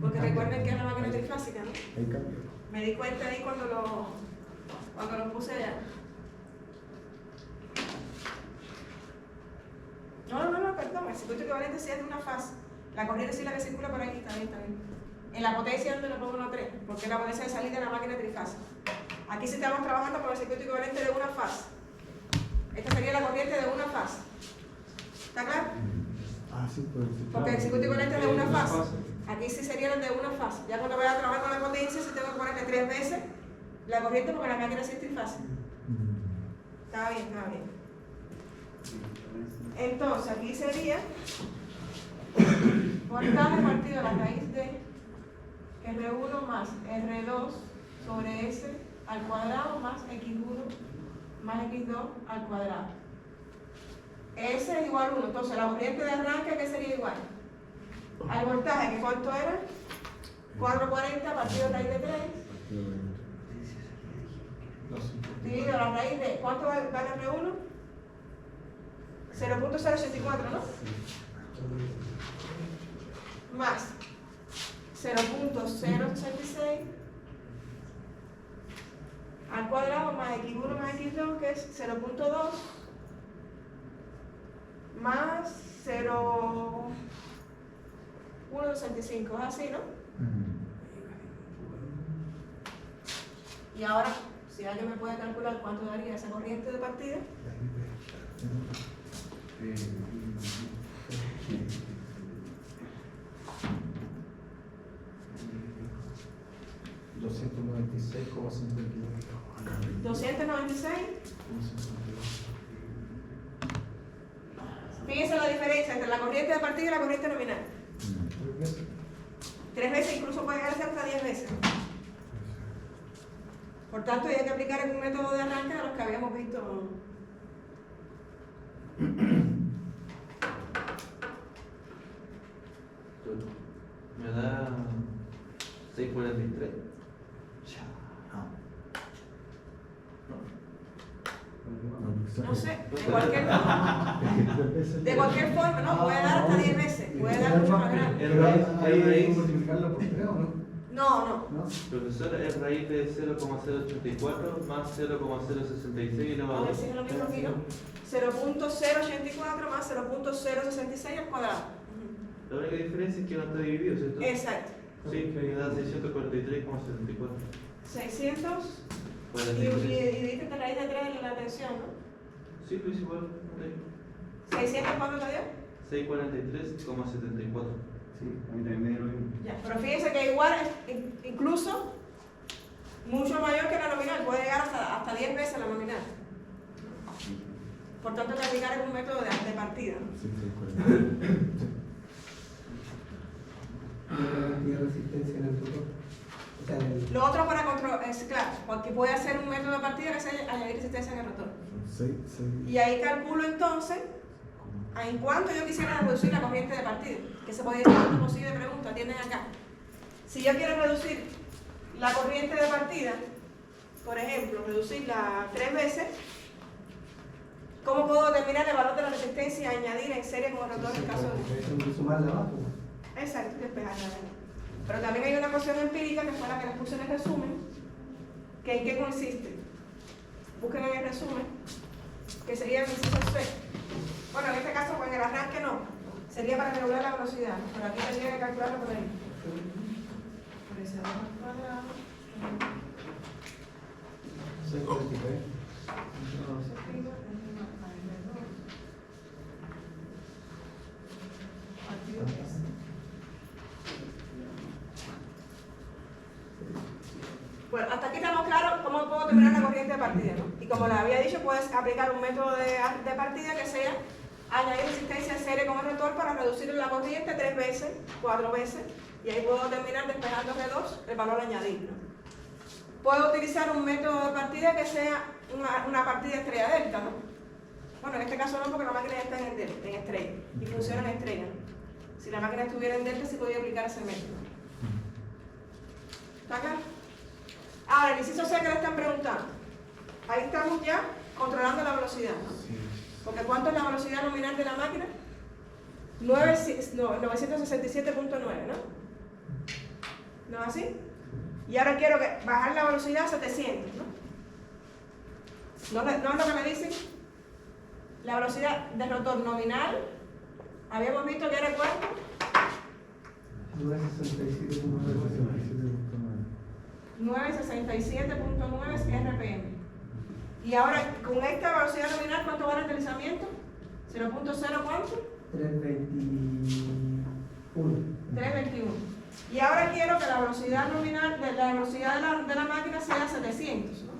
Porque recuerden que es la máquina trifásica, ¿no?
Ahí cambia.
Me di cuenta ahí cuando lo puse allá. No, perdón, el circuito equivalente sí es de una fase. La corriente sí es la que circula por aquí, está bien. En la potencia donde le pongo una 3, porque es la potencia de salida de la máquina trifásica. Aquí sí estamos trabajando con el circuito equivalente de una fase. Esta sería la corriente de una fase. ¿Está claro?
Ah, sí, pues.
Porque el circuito equivalente es de una fase. Aquí sí sería el de una fase. Ya cuando vaya a trabajar con la potencia, sí tengo que ponerle 3 veces la corriente porque la máquina sí es trifásica. Está bien. Entonces, aquí sería voltaje partido a la raíz de R1 más R2 sobre S al cuadrado más X1 más X2 al cuadrado. S es igual a 1. Entonces, la corriente de arranque, ¿qué sería igual? Al voltaje, ¿que cuánto era? 440 partido a raíz de 3. Dividido la raíz de, ¿cuánto vale R1? 0.084, ¿no? Más 0.086 al cuadrado más X1 más X2, que es 0.2 más 0.165, es así, ¿no? Y ahora, si alguien me puede calcular cuánto daría esa corriente de partida. 296. Fíjense la diferencia entre la corriente de partida y la corriente nominal. 3 veces, incluso puede llegar a ser hasta 10 veces. Por tanto, hay que aplicar el método de arranque a los que habíamos visto.
Me da 643.
No sé, de cualquier forma, no, puede dar hasta 10 veces, puede dar mucho más grande.
Ahí hay que multiplicarlo por 3, ¿o no?
No.
Profesor, es raíz de 0,084 más 0,066 elevado.
A ver si es lo mismo aquí, ¿no? 0.084 más 0.066 al cuadrado.
La única diferencia es que no está dividido, ¿cierto?
Exacto.
Sí, me da 643,74.
600 y
43.
diste la raíz de 3 de la tensión, ¿no?
Sí, pues igual.
600, ¿cuánto te dio?
643,74.
Sí, a mí también me dio lo mismo.
Ya, pero fíjense que igual es incluso mucho mayor que la nominal, puede llegar hasta 10 veces la nominal. Por tanto, calificar es un método de partida, ¿no?
Sí, sí,
Y la cantidad de resistencia en el rotor. O sea,
Lo otro para control es claro, porque puede hacer un método de partida que sea añadir resistencia en el rotor. Y ahí calculo entonces en cuánto yo quisiera reducir la corriente de partida, que se podría hacer una posible pregunta, tienen acá. Si yo quiero reducir la corriente de partida, por ejemplo, reducirla 3 veces, ¿cómo puedo determinar el valor de la resistencia y añadir en serie con el rotor en caso de...
tengo que sumarla abajo.
Exacto, y despejarla. Pero también hay una ecuación empírica que fue la que les puse en el resumen, que en qué consiste. Busquen en el resumen, que sería el inciso C. Bueno, en este caso, pues en el arranque no, sería para regular la velocidad, pero aquí tendría que calcularlo por ahí. Por ese al cuadrado.
643. Bueno, hasta aquí estamos claros cómo puedo determinar la corriente de partida, ¿no? Y como les había dicho, puedes aplicar un método de partida que sea añadir resistencia en serie con el rotor para reducir la corriente 3 veces, 4 veces, y ahí puedo terminar despejando R2 el valor añadido. Puedo utilizar un método de partida que sea una partida estrella delta, ¿no? Bueno, en este caso no, porque la máquina ya está en estrella y funciona en estrella, ¿no? Si la máquina estuviera en delta, sí podría aplicar ese método. ¿Está acá? Ahora, el inciso C que le están preguntando. Ahí estamos ya controlando la velocidad, ¿no? Porque ¿cuánto es la velocidad nominal de la máquina? 967.9, ¿no? ¿No es así? Y ahora quiero bajar la velocidad a 700, ¿no? ¿No es lo que me dicen? La velocidad del rotor nominal, habíamos visto que era ¿cuánto? 967.9 RPM. Y ahora, con esta velocidad nominal, ¿cuánto vale el deslizamiento? ¿0.0 cuánto? 321.
321. Y ahora quiero que la velocidad nominal, la velocidad de la máquina sea 700, ¿no?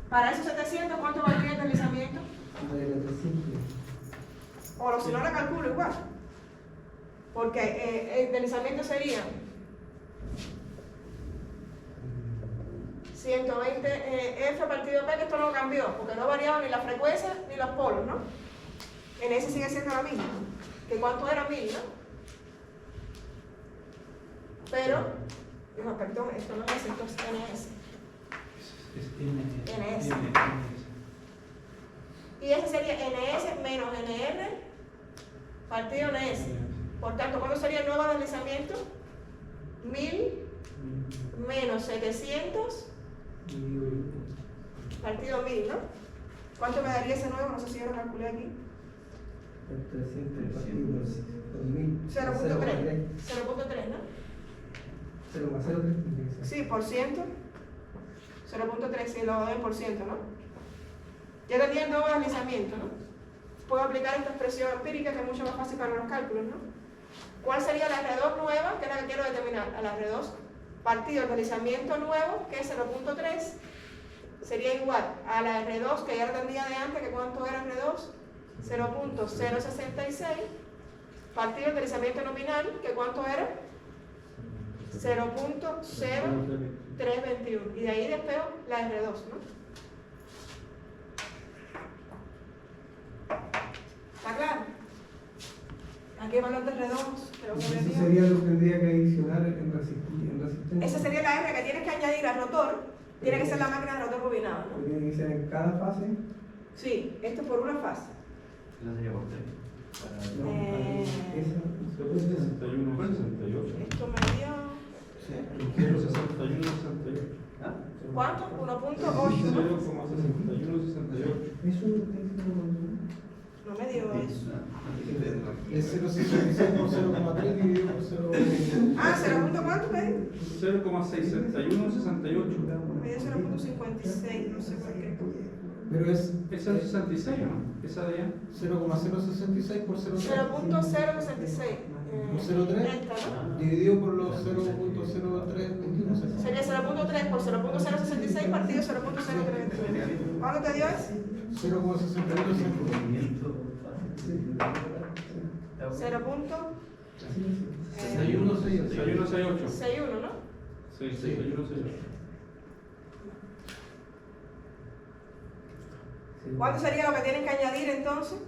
Para esos 700, ¿cuánto valdría el deslizamiento? O si no, la calculo igual. Porque el deslizamiento sería 120 F partido P, que esto no cambió, porque no ha variado ni la frecuencia ni los polos, ¿no? En ese sigue siendo la misma, que cuánto era 1000, ¿no? Pero, no, perdón, esto no es, esto es NS. NS. Y ese sería NS menos NR partido NS. Por tanto, ¿cuánto sería el nuevo deslizamiento? 1000 menos 700 partido 1000, ¿no? ¿Cuánto me daría ese nuevo? No sé si yo lo calculé aquí.
300 partido 2000.
0.3, ¿no?
0,03.
Sí, por ciento. 0.3, si lo doy en por ciento, ¿no? Ya tenía el nuevo deslizamiento, ¿no? Puedo aplicar esta expresión empírica que es mucho más fácil para los cálculos, ¿no? ¿Cuál sería la R2 nueva, que es la que quiero determinar? A la R2 partido el deslizamiento nuevo, que es 0.3, sería igual a la R2, que ya la tendría de antes, que ¿cuánto era R2? 0.066, partido el deslizamiento nominal, que ¿cuánto era? 0.0321. Y de ahí despejo la R2, ¿no? ¿Está claro? Aquí el valor de R2, creo que
Eso
me dio.
sería lo que tendría que adicionar en resistencia.
Esa sería la R que tienes que añadir al rotor. Tiene que ser la máquina de rotor bobinado, ¿no?
Tiene que ser en cada fase.
Sí, esto por una fase.
La sería por 3.
No, esa.
61, 68.
Esto me dio...
61, 68.
¿Cuánto? 1.8, ¿no?
0,61, 68.
Eso lo está diciendo. No me dio eso.
Es 0,66 por 0,3 dividido por 0.
Ah, 0. ¿Cuánto me dio?
0,6168.
Me dio 0.56, no sé por qué.
Pero es
¿Esa es 66 o no? ¿Esa de allá?
0,066 por 0,3.
0.066.
Por 0,3
Esta, ¿no?
dividido por los 0,0321.
Sería 0.3 por 0.066 partido 0.03. ¿Cuánto te dio eso?
0,61.
6168.
61, ¿no?
Sí, 6168.
¿Cuánto sería lo que tienen que añadir entonces?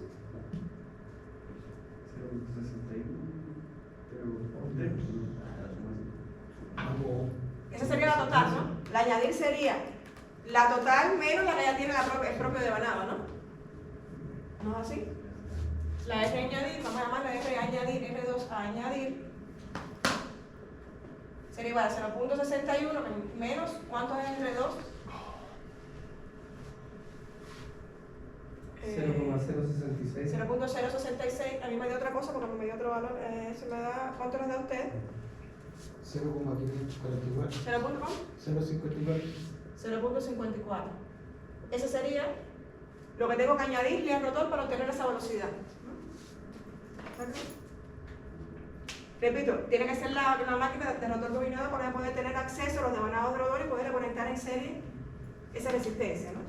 Esa sería la total, ¿no? La añadir sería la total menos la que ya tiene el propio devanado, ¿no? ¿No es así? La F añadir, vamos a llamar la F añadir, R2 a añadir, sería igual a 0.61 menos, ¿cuánto es R2?
0,066.
0.066, a mí me dio otra cosa porque me dio otro valor, eso me da, ¿cuánto les da a usted?
0,544.
0.54. Ese sería lo que tengo que añadirle al rotor para obtener esa velocidad. Repito, tiene que ser la máquina de rotor combinado para poder tener acceso a los devanados de rotor y poder conectar en serie esa resistencia, ¿no?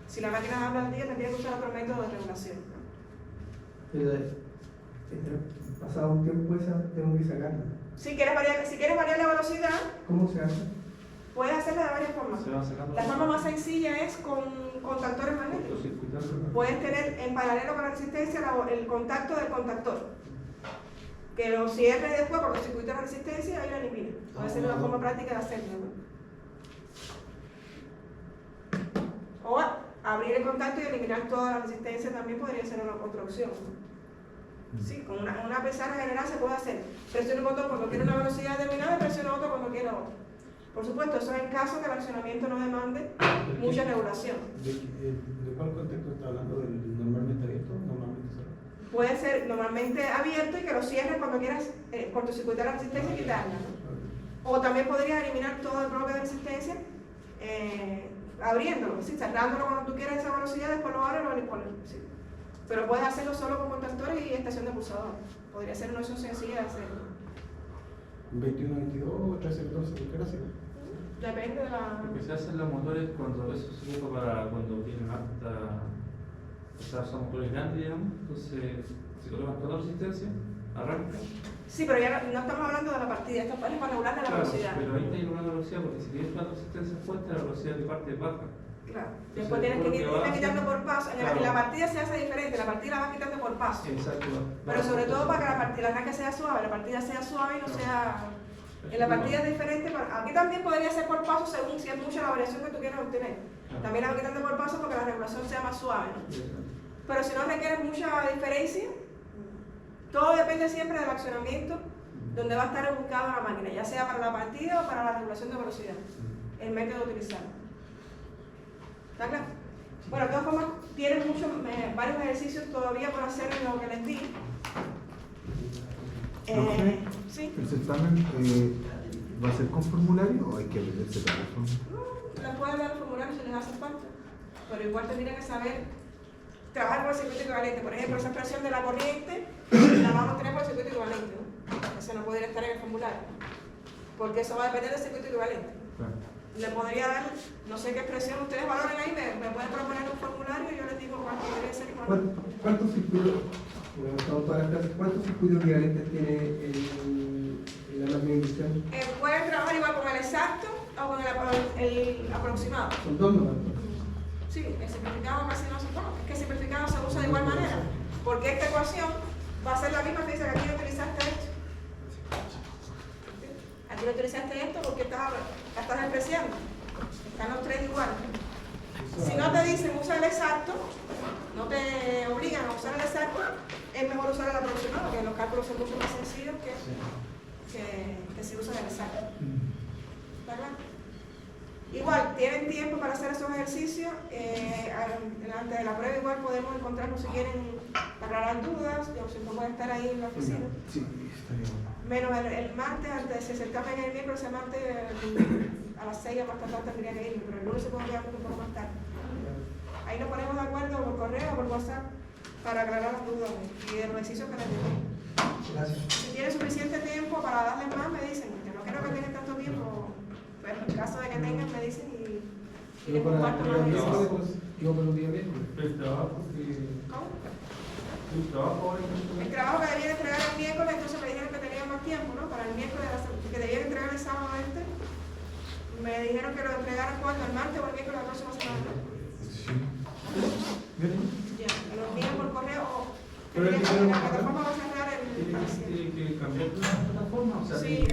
Si la máquina habla al día, tendría que usar otro método de regulación, ¿no?
Pasado un tiempo esa tengo que sacarla.
Si quieres variar la velocidad,
¿Cómo se hace?
puedes hacerla de varias formas.
Se va sacando.
La forma más sencilla es con contactores magnéticos. Puedes tener en paralelo con la resistencia el contacto del contactor, que lo cierre después por los circuitos de resistencia y ahí lo elimina. Puede ser una forma práctica de hacerlo, ¿no? O abrir el contacto y eliminar toda la resistencia también podría ser una otra opción, ¿no? Sí, con una pizarra general se puede hacer. Presiona un botón cuando quiere una velocidad determinada y presiona otro cuando quiere otro. Por supuesto, eso es en caso que el accionamiento no demande mucha regulación.
¿De cuál contexto está hablando? ¿Del normalmente abierto o normalmente cerrado?
Puede ser normalmente abierto y que lo cierres cuando quieras cortocircuitar la resistencia y quitarla, ¿no? O también podrías eliminar todo el bloque de resistencia abriéndolo, ¿sí? Cerrándolo cuando tú quieras esa velocidad, después lo abres y lo pones, ¿sí? Pero puedes hacerlo solo con contactores y estación de pulsador. Podría ser una opción sencilla de hacerlo.
21, 22, 13, 14, cualquiera así.
Depende de la...
Lo que se hace en los motores cuando eso se ocupa para cuando tienen alta, o sea, son motores grandes, digamos, entonces si colocan toda la resistencia, arranca.
Sí, pero ya no estamos hablando de la partida, esto es para regular la velocidad.
Pero ahí está regulando la velocidad porque si tienes una resistencia fuerte, la velocidad de parte baja.
Claro. Después tienes que irla quitando por paso. En la partida se hace diferente, la partida la vas quitando por paso.
Exacto.
Pero sobre todo para que la partida, el arranque sea suave, la partida sea suave y no sea... En la partida es diferente, aquí también podría ser por paso según si es mucha la variación que tú quieras obtener. También la vas quitando por paso porque la regulación sea más suave, ¿no? Pero si no requiere mucha diferencia, todo depende siempre del accionamiento donde va a estar ubicada la máquina, ya sea para la partida o para la regulación de velocidad, el método utilizado. ¿Está claro? Bueno, de todas formas, tienen varios ejercicios todavía por hacer en lo que les di. Sí.
¿El certamen va a ser con formulario o hay que aprenderse la forma?
Les pueden dar los formularios si les hace falta, pero igual tendrían que saber trabajar con el circuito equivalente. Por ejemplo, esa expresión de la corriente la vamos a tener por el circuito equivalente, ¿no? Eso no podría estar en el formulario, porque eso va a depender del circuito equivalente.
Claro.
Le podría dar, no sé qué expresión ustedes valoren ahí, me pueden proponer un formulario y yo les digo cuánto debería ser y cuánto.
¿Cuántos circuitos equivalentes tiene la máquina de inducción?
Pueden trabajar igual con el exacto o con el aproximado.
Son dos nomás.
Sí, el simplificado casi no se pone. Es que el simplificado se usa de igual manera, porque esta ecuación va a ser la misma que dice que aquí no utilizaste esto. Aquí no utilizaste esto porque la estás despreciando. Están los tres iguales. Si no te dicen usa el exacto, no te obligan a usar el exacto, es mejor usar el aproximado, porque los cálculos son mucho más sencillos que si usan el exacto. ¿Está claro? Igual, tienen tiempo para hacer esos ejercicios. Antes de la prueba igual podemos encontrarnos si quieren aclarar dudas, o si no pueden estar ahí en la oficina.
Sí, estaría bueno.
Menos el martes, antes de ese certamen el miércoles, ese martes a las 6 más tarde tendría que irme, pero el lunes se puede quedar un poco más tarde. Ahí nos ponemos de acuerdo por correo o por WhatsApp para aclarar las dudas y de los ejercicios que les dejé.
Gracias.
Si tienen suficiente tiempo para darles más, me dicen. Yo no quiero que tengan tanto tiempo, pero en caso de que tengan, me dicen y les comparto más ejercicios.
Yo para los días miércoles.
El trabajo que...
¿Cómo?
El trabajo ahora
El trabajo que debían entregar el miércoles, entonces me dijeron que tenían más tiempo, ¿no? Para el miércoles, que debían entregar el sábado me dijeron que lo entregaran cuando, el martes o el miércoles de la próxima semana. Ya, me lo envían por correo o
Pero
que
el dinero
la
va a
plataforma va a cerrar el...
tiene que cambiar la plataforma, o sea,
Sí,
tiene